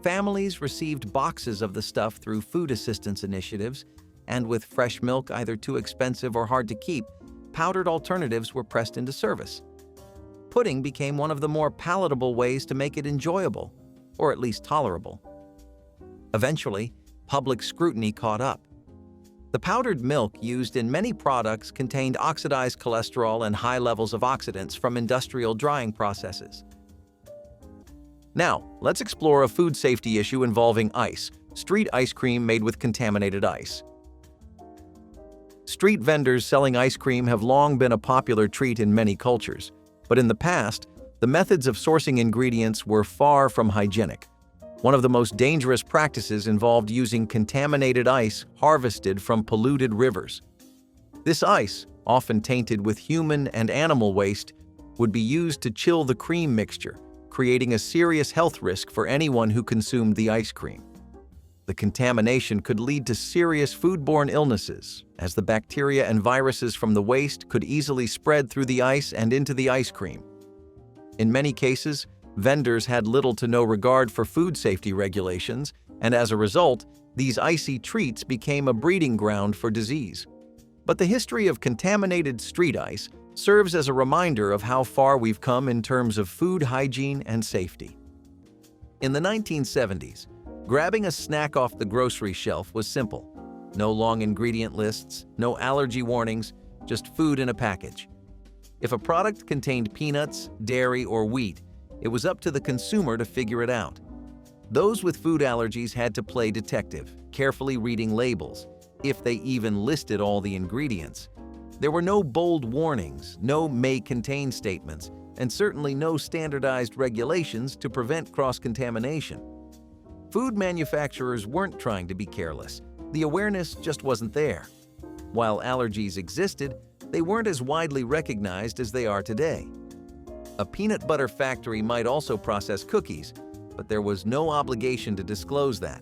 Families received boxes of the stuff through food assistance initiatives, and with fresh milk either too expensive or hard to keep, powdered alternatives were pressed into service. Pudding became one of the more palatable ways to make it enjoyable, or at least tolerable. Eventually, public scrutiny caught up. The powdered milk used in many products contained oxidized cholesterol and high levels of oxidants from industrial drying processes. Now, let's explore a food safety issue involving ice, street ice cream made with contaminated ice. Street vendors selling ice cream have long been a popular treat in many cultures, but in the past, the methods of sourcing ingredients were far from hygienic. One of the most dangerous practices involved using contaminated ice harvested from polluted rivers. This ice, often tainted with human and animal waste, would be used to chill the cream mixture, creating a serious health risk for anyone who consumed the ice cream. The contamination could lead to serious foodborne illnesses, as the bacteria and viruses from the waste could easily spread through the ice and into the ice cream. In many cases, vendors had little to no regard for food safety regulations, and as a result, these icy treats became a breeding ground for disease. But the history of contaminated street ice serves as a reminder of how far we've come in terms of food hygiene and safety. In the 1970s, grabbing a snack off the grocery shelf was simple. No long ingredient lists, no allergy warnings, just food in a package. If a product contained peanuts, dairy, or wheat, it was up to the consumer to figure it out. Those with food allergies had to play detective, carefully reading labels, if they even listed all the ingredients. There were no bold warnings, no may contain statements, and certainly no standardized regulations to prevent cross-contamination. Food manufacturers weren't trying to be careless. The awareness just wasn't there. While allergies existed, they weren't as widely recognized as they are today. A peanut butter factory might also process cookies, but there was no obligation to disclose that.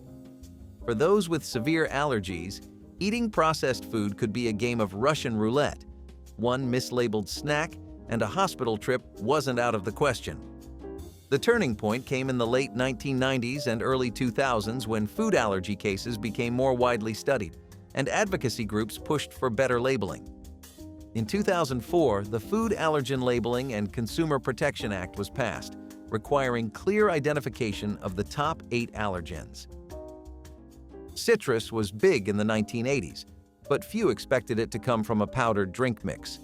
For those with severe allergies, eating processed food could be a game of Russian roulette. One mislabeled snack, and a hospital trip wasn't out of the question. The turning point came in the late 1990s and early 2000s when food allergy cases became more widely studied, and advocacy groups pushed for better labeling. In 2004, the Food Allergen Labeling and Consumer Protection Act was passed, requiring clear identification of the top 8 allergens. Citrus was big in the 1980s, but few expected it to come from a powdered drink mix.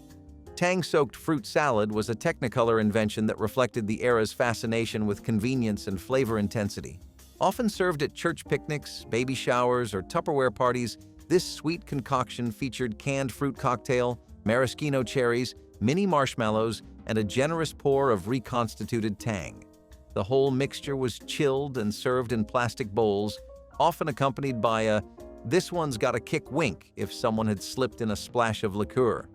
Tang-soaked fruit salad was a Technicolor invention that reflected the era's fascination with convenience and flavor intensity. Often served at church picnics, baby showers, or Tupperware parties, this sweet concoction featured canned fruit cocktail, maraschino cherries, mini marshmallows, and a generous pour of reconstituted tang. The whole mixture was chilled and served in plastic bowls, often accompanied by a "this one's got a kick" wink if someone had slipped in a splash of liqueur.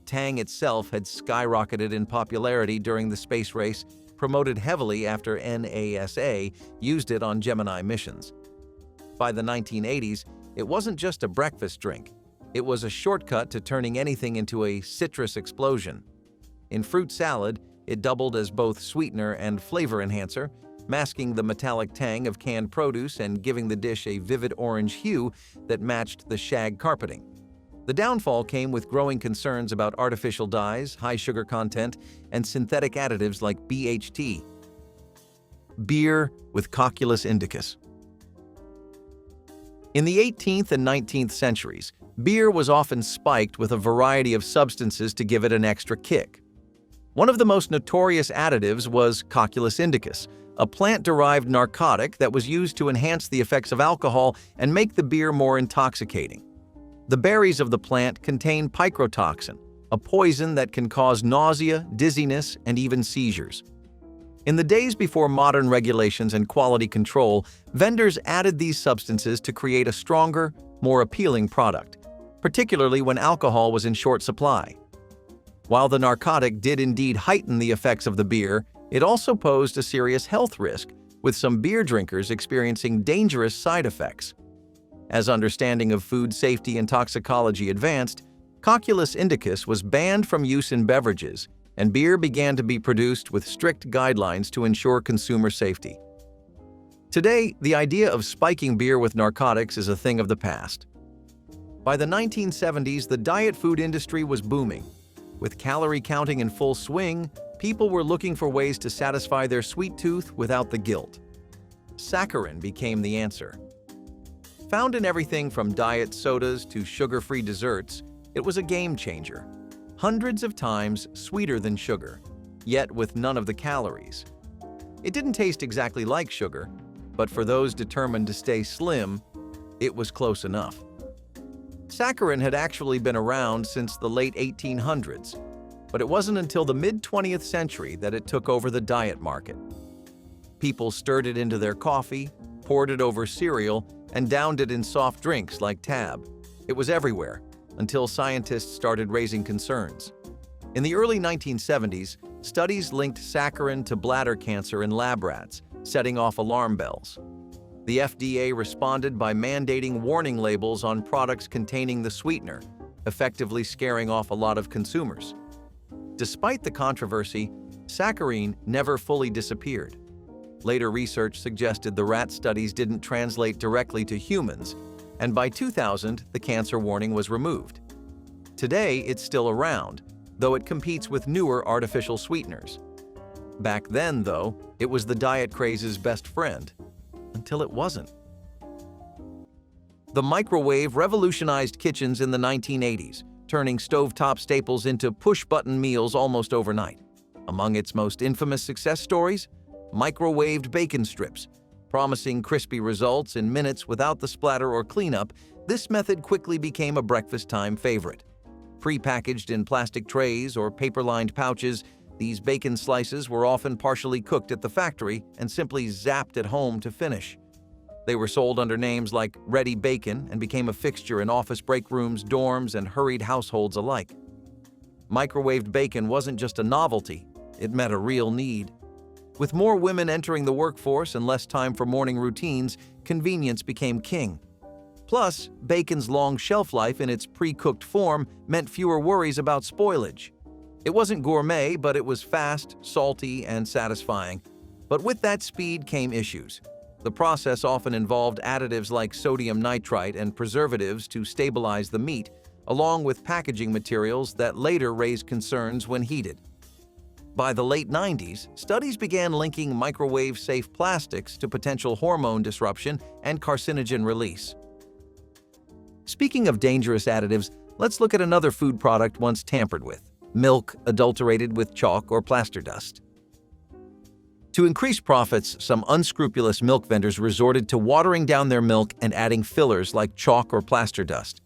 Tang itself had skyrocketed in popularity during the space race, promoted heavily after NASA used it on Gemini missions. By the 1980s, it wasn't just a breakfast drink. It was a shortcut to turning anything into a citrus explosion. In fruit salad, it doubled as both sweetener and flavor enhancer, masking the metallic tang of canned produce and giving the dish a vivid orange hue that matched the shag carpeting. The downfall came with growing concerns about artificial dyes, high sugar content, and synthetic additives like BHT. Beer with Cocculus indicus. In the 18th and 19th centuries, beer was often spiked with a variety of substances to give it an extra kick. One of the most notorious additives was Cocculus indicus, a plant-derived narcotic that was used to enhance the effects of alcohol and make the beer more intoxicating. The berries of the plant contain picrotoxin, a poison that can cause nausea, dizziness, and even seizures. In the days before modern regulations and quality control, vendors added these substances to create a stronger, more appealing product, particularly when alcohol was in short supply. While the narcotic did indeed heighten the effects of the beer, it also posed a serious health risk, with some beer drinkers experiencing dangerous side effects. As understanding of food safety and toxicology advanced, Cocculus indicus was banned from use in beverages, and beer began to be produced with strict guidelines to ensure consumer safety. Today, the idea of spiking beer with narcotics is a thing of the past. By the 1970s, the diet food industry was booming. With calorie counting in full swing, people were looking for ways to satisfy their sweet tooth without the guilt. Saccharine became the answer. Found in everything from diet sodas to sugar-free desserts, it was a game changer. Hundreds of times sweeter than sugar, yet with none of the calories. It didn't taste exactly like sugar, but for those determined to stay slim, it was close enough. Saccharine had actually been around since the late 1800s, but it wasn't until the mid-20th century that it took over the diet market. People stirred it into their coffee, poured it over cereal, and downed it in soft drinks like Tab. It was everywhere, until scientists started raising concerns. In the early 1970s, studies linked saccharin to bladder cancer in lab rats, setting off alarm bells. The FDA responded by mandating warning labels on products containing the sweetener, effectively scaring off a lot of consumers. Despite the controversy, saccharine never fully disappeared. Later research suggested the rat studies didn't translate directly to humans, and by 2000, the cancer warning was removed. Today, it's still around, though it competes with newer artificial sweeteners. Back then, though, it was the diet craze's best friend. Until it wasn't. The microwave revolutionized kitchens in the 1980s, turning stovetop staples into push-button meals almost overnight. Among its most infamous success stories, microwaved bacon strips. Promising crispy results in minutes without the splatter or cleanup, this method quickly became a breakfast-time favorite. Pre-packaged in plastic trays or paper-lined pouches, these bacon slices were often partially cooked at the factory and simply zapped at home to finish. They were sold under names like Ready Bacon and became a fixture in office break rooms, dorms, and hurried households alike. Microwaved bacon wasn't just a novelty, it met a real need. With more women entering the workforce and less time for morning routines, convenience became king. Plus, bacon's long shelf life in its pre-cooked form meant fewer worries about spoilage. It wasn't gourmet, but it was fast, salty, and satisfying. But with that speed came issues. The process often involved additives like sodium nitrite and preservatives to stabilize the meat, along with packaging materials that later raised concerns when heated. By the late 90s, studies began linking microwave-safe plastics to potential hormone disruption and carcinogen release. Speaking of dangerous additives, let's look at another food product once tampered with. Milk adulterated with chalk or plaster dust. To increase profits, some unscrupulous milk vendors resorted to watering down their milk and adding fillers like chalk or plaster dust.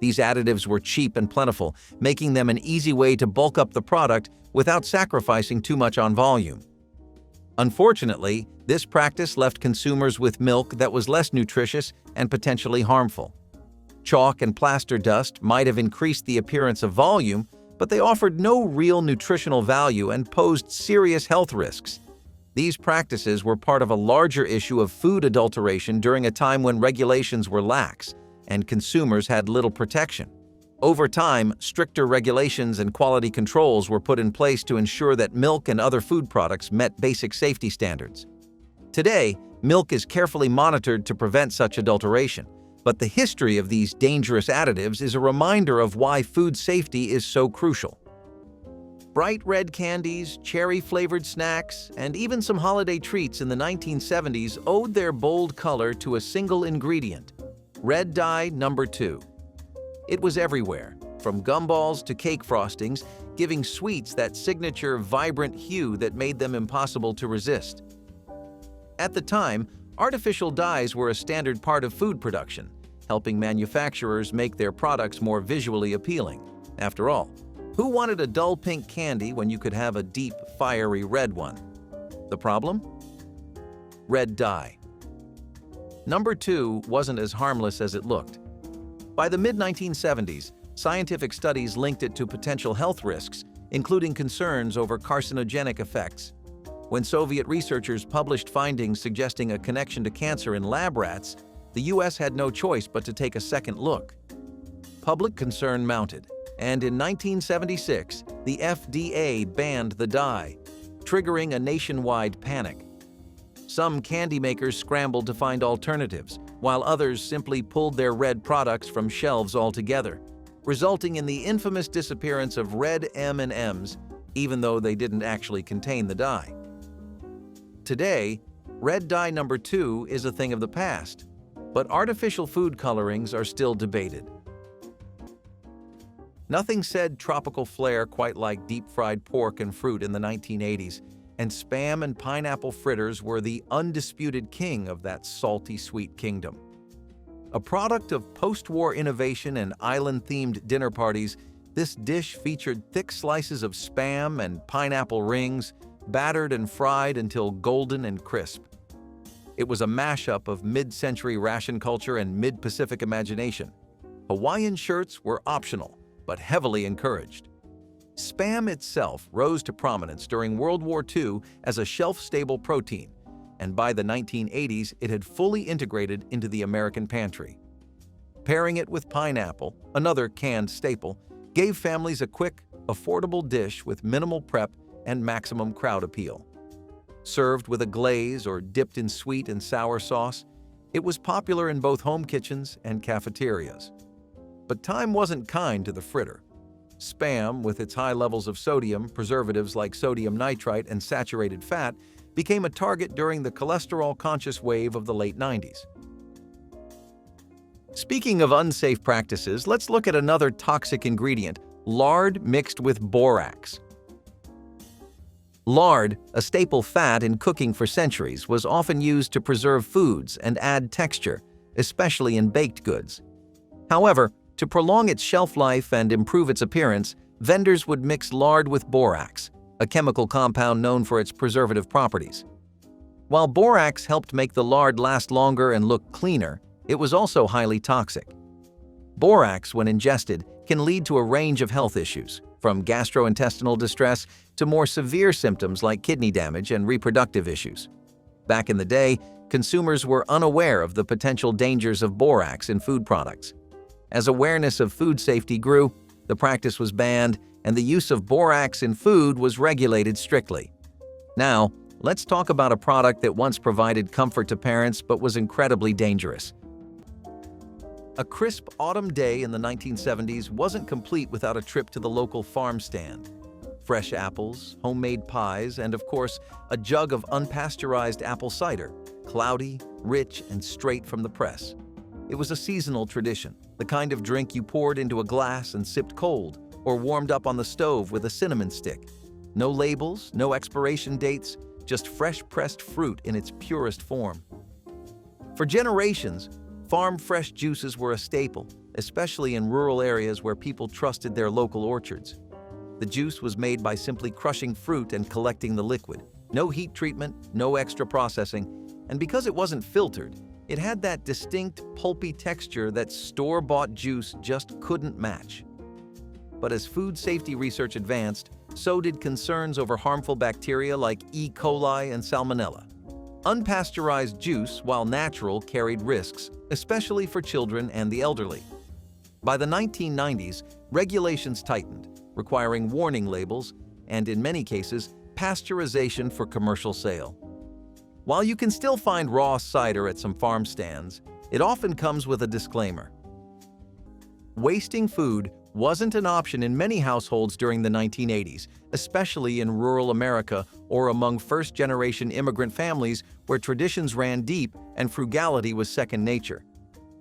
These additives were cheap and plentiful, making them an easy way to bulk up the product without sacrificing too much on volume. Unfortunately, this practice left consumers with milk that was less nutritious and potentially harmful. Chalk and plaster dust might have increased the appearance of volume, but they offered no real nutritional value and posed serious health risks. These practices were part of a larger issue of food adulteration during a time when regulations were lax and consumers had little protection. Over time, stricter regulations and quality controls were put in place to ensure that milk and other food products met basic safety standards. Today, milk is carefully monitored to prevent such adulteration, but the history of these dangerous additives is a reminder of why food safety is so crucial. Bright red candies, cherry-flavored snacks, and even some holiday treats in the 1970s owed their bold color to a single ingredient: Redeye No. 2. It was everywhere, from gumballs to cake frostings, giving sweets that signature vibrant hue that made them impossible to resist. At the time, artificial dyes were a standard part of food production, helping manufacturers make their products more visually appealing. After all, who wanted a dull pink candy when you could have a deep, fiery red one? The problem? Red dye. Number 2 wasn't as harmless as it looked. By the mid-1970s, scientific studies linked it to potential health risks, including concerns over carcinogenic effects. When Soviet researchers published findings suggesting a connection to cancer in lab rats, the US had no choice but to take a second look. Public concern mounted, and in 1976, the FDA banned the dye, triggering a nationwide panic. Some candy makers scrambled to find alternatives, while others simply pulled their red products from shelves altogether, resulting in the infamous disappearance of red M&Ms, even though they didn't actually contain the dye. Today, red dye number 2 is a thing of the past, but artificial food colorings are still debated. Nothing said tropical flair quite like deep-fried pork and fruit in the 1980s, and Spam and pineapple fritters were the undisputed king of that salty sweet kingdom. A product of post-war innovation and island-themed dinner parties, this dish featured thick slices of Spam and pineapple rings, battered and fried until golden and crisp. It was a mashup of mid-century ration culture and mid-Pacific imagination. Hawaiian shirts were optional, but heavily encouraged. Spam itself rose to prominence during World War II as a shelf-stable protein, and by the 1980s it had fully integrated into the American pantry. Pairing it with pineapple, another canned staple, gave families a quick, affordable dish with minimal prep and maximum crowd appeal. Served with a glaze or dipped in sweet and sour sauce, it was popular in both home kitchens and cafeterias. But time wasn't kind to the fritter. Spam, with its high levels of sodium, preservatives like sodium nitrite and saturated fat, became a target during the cholesterol-conscious wave of the late 90s. Speaking of unsafe practices, let's look at another toxic ingredient, lard mixed with borax. Lard, a staple fat in cooking for centuries, was often used to preserve foods and add texture, especially in baked goods. However, to prolong its shelf life and improve its appearance, vendors would mix lard with borax, a chemical compound known for its preservative properties. While borax helped make the lard last longer and look cleaner, it was also highly toxic. Borax, when ingested, can lead to a range of health issues, from gastrointestinal distress to more severe symptoms like kidney damage and reproductive issues. Back in the day, consumers were unaware of the potential dangers of borax in food products. As awareness of food safety grew, the practice was banned, and the use of borax in food was regulated strictly. Now, let's talk about a product that once provided comfort to parents but was incredibly dangerous. A crisp autumn day in the 1970s wasn't complete without a trip to the local farm stand. Fresh apples, homemade pies, and of course, a jug of unpasteurized apple cider, cloudy, rich, and straight from the press. It was a seasonal tradition, the kind of drink you poured into a glass and sipped cold, or warmed up on the stove with a cinnamon stick. No labels, no expiration dates, just fresh pressed fruit in its purest form. For generations, farm-fresh juices were a staple, especially in rural areas where people trusted their local orchards. The juice was made by simply crushing fruit and collecting the liquid. No heat treatment, no extra processing, and because it wasn't filtered, it had that distinct, pulpy texture that store-bought juice just couldn't match. But as food safety research advanced, so did concerns over harmful bacteria like E. coli and Salmonella. Unpasteurized juice, while natural, carried risks, especially for children and the elderly. By the 1990s, regulations tightened, requiring warning labels and, in many cases, pasteurization for commercial sale. While you can still find raw cider at some farm stands, it often comes with a disclaimer. Wasting food wasn't an option in many households during the 1980s, especially in rural America or among first-generation immigrant families where traditions ran deep and frugality was second nature.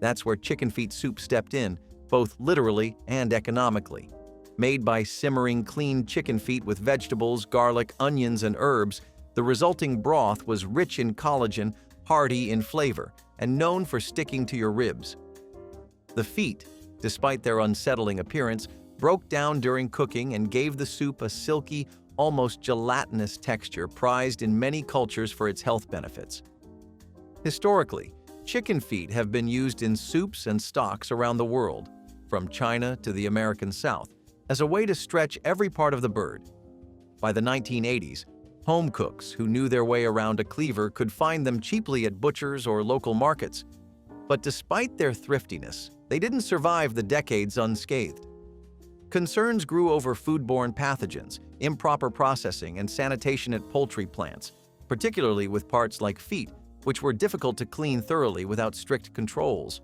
That's where chicken feet soup stepped in, both literally and economically. Made by simmering clean chicken feet with vegetables, garlic, onions, and herbs, the resulting broth was rich in collagen, hearty in flavor, and known for sticking to your ribs. The feet, despite their unsettling appearance, broke down during cooking and gave the soup a silky, almost gelatinous texture prized in many cultures for its health benefits. Historically, chicken feet have been used in soups and stocks around the world, from China to the American South, as a way to stretch every part of the bird. By the 1980s, Home cooks who knew their way around a cleaver could find them cheaply at butchers or local markets. But despite their thriftiness, they didn't survive the decades unscathed. Concerns grew over foodborne pathogens, improper processing, and sanitation at poultry plants, particularly with parts like feet, which were difficult to clean thoroughly without strict controls.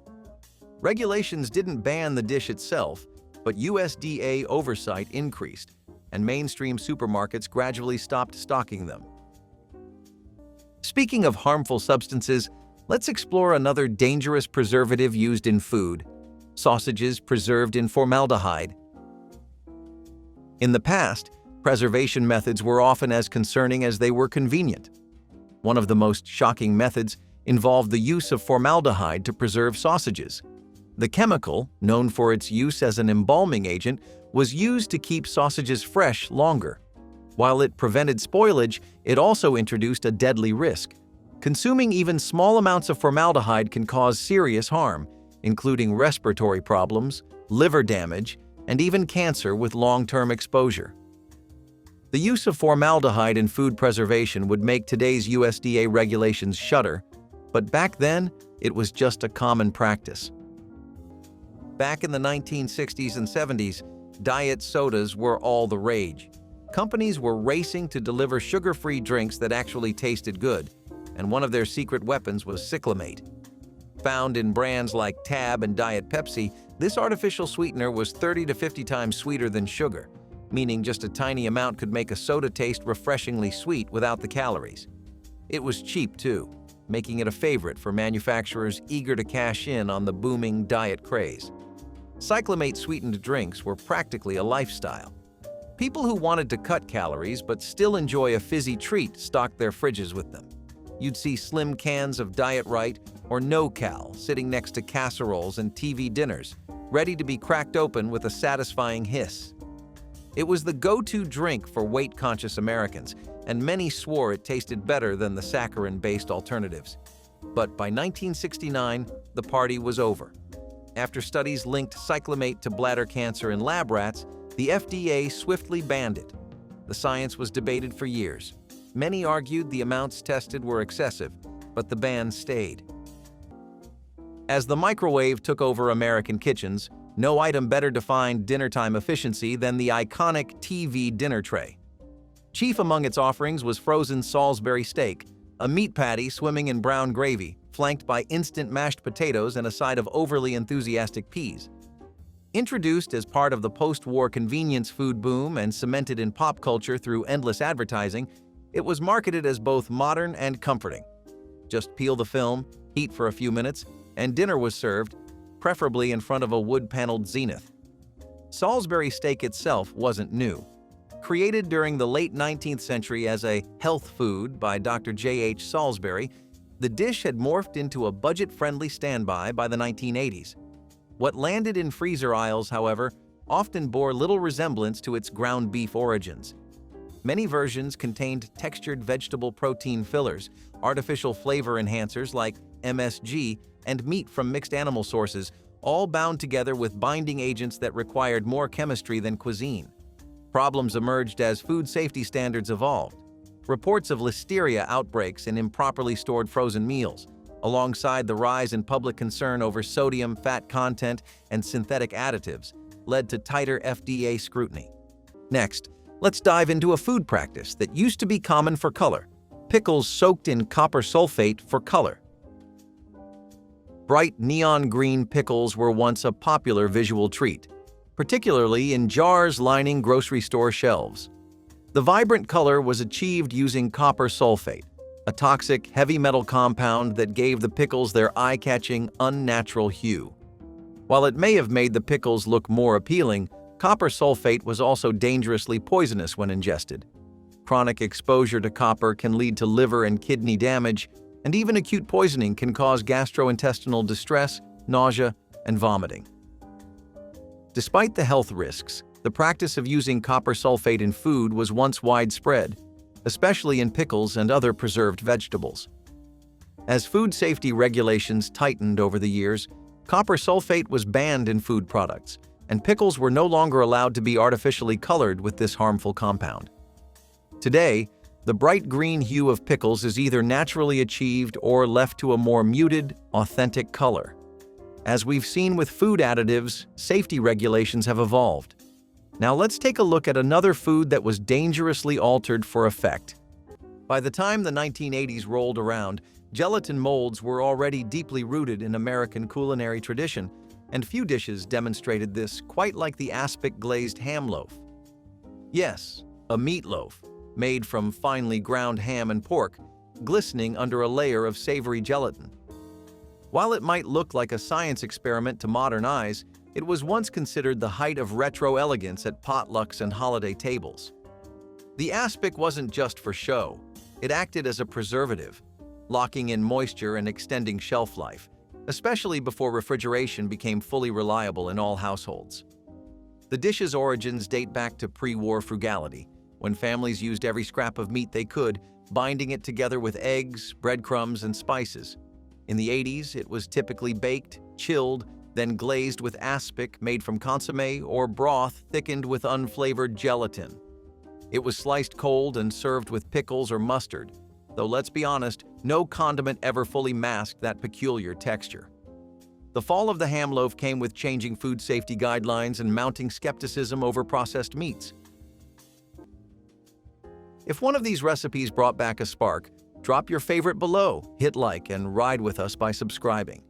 Regulations didn't ban the dish itself, but USDA oversight increased, and mainstream supermarkets gradually stopped stocking them. Speaking of harmful substances, let's explore another dangerous preservative used in food: sausages preserved in formaldehyde. In the past, preservation methods were often as concerning as they were convenient. One of the most shocking methods involved the use of formaldehyde to preserve sausages. The chemical, known for its use as an embalming agent, was used to keep sausages fresh longer. While it prevented spoilage, it also introduced a deadly risk. Consuming even small amounts of formaldehyde can cause serious harm, including respiratory problems, liver damage, and even cancer with long-term exposure. The use of formaldehyde in food preservation would make today's USDA regulations shudder, but back then, it was just a common practice. Back in the 1960s and 70s, diet sodas were all the rage. Companies were racing to deliver sugar-free drinks that actually tasted good, and one of their secret weapons was cyclamate. Found in brands like Tab and Diet Pepsi, this artificial sweetener was 30 to 50 times sweeter than sugar, meaning just a tiny amount could make a soda taste refreshingly sweet without the calories. It was cheap too, making it a favorite for manufacturers eager to cash in on the booming diet craze. Cyclamate-sweetened drinks were practically a lifestyle. People who wanted to cut calories but still enjoy a fizzy treat stocked their fridges with them. You'd see slim cans of Diet Right or No Cal sitting next to casseroles and TV dinners, ready to be cracked open with a satisfying hiss. It was the go-to drink for weight-conscious Americans, and many swore it tasted better than the saccharine-based alternatives. But by 1969, the party was over. After studies linked cyclamate to bladder cancer in lab rats, the FDA swiftly banned it. The science was debated for years. Many argued the amounts tested were excessive, but the ban stayed. As the microwave took over American kitchens, no item better defined dinnertime efficiency than the iconic TV dinner tray. Chief among its offerings was frozen Salisbury steak, a meat patty swimming in brown gravy, flanked by instant mashed potatoes and a side of overly enthusiastic peas. Introduced as part of the post-war convenience food boom and cemented in pop culture through endless advertising, it was marketed as both modern and comforting. Just peel the film, heat for a few minutes, and dinner was served, preferably in front of a wood-paneled zenith. Salisbury steak itself wasn't new. Created during the late 19th century as a health food by Dr. J.H. Salisbury, the dish had morphed into a budget-friendly standby by the 1980s. What landed in freezer aisles, however, often bore little resemblance to its ground beef origins. Many versions contained textured vegetable protein fillers, artificial flavor enhancers like MSG, and meat from mixed animal sources, all bound together with binding agents that required more chemistry than cuisine. Problems emerged as food safety standards evolved. Reports of listeria outbreaks in improperly stored frozen meals, alongside the rise in public concern over sodium, fat content, and synthetic additives, led to tighter FDA scrutiny. Next, let's dive into a food practice that used to be common for color: pickles soaked in copper sulfate for color. Bright neon green pickles were once a popular visual treat, particularly in jars lining grocery store shelves. The vibrant color was achieved using copper sulfate, a toxic heavy metal compound that gave the pickles their eye-catching, unnatural hue. While it may have made the pickles look more appealing, copper sulfate was also dangerously poisonous when ingested. Chronic exposure to copper can lead to liver and kidney damage, and even acute poisoning can cause gastrointestinal distress, nausea, and vomiting. Despite the health risks, the practice of using copper sulfate in food was once widespread, especially in pickles and other preserved vegetables. As food safety regulations tightened over the years, copper sulfate was banned in food products, and pickles were no longer allowed to be artificially colored with this harmful compound. Today, The bright green hue of pickles is either naturally achieved or left to a more muted, authentic color. As we've seen with food additives, safety regulations have evolved. Now let's take a look at another food that was dangerously altered for effect. By the time the 1980s rolled around, gelatin molds were already deeply rooted in American culinary tradition, and few dishes demonstrated this, quite like the aspic glazed ham loaf. Yes, a meatloaf, made from finely ground ham and pork, glistening under a layer of savory gelatin. While it might look like a science experiment to modern eyes, it was once considered the height of retro elegance at potlucks and holiday tables. The aspic wasn't just for show. It acted as a preservative, locking in moisture and extending shelf life, especially before refrigeration became fully reliable in all households. The dish's origins date back to pre-war frugality, when families used every scrap of meat they could, binding it together with eggs, breadcrumbs, and spices. In the 80s, it was typically baked, chilled, then glazed with aspic made from consommé or broth thickened with unflavored gelatin. It was sliced cold and served with pickles or mustard, though let's be honest, no condiment ever fully masked that peculiar texture. The fall of the ham loaf came with changing food safety guidelines and mounting skepticism over processed meats. If one of these recipes brought back a spark, drop your favorite below, hit like, and ride with us by subscribing.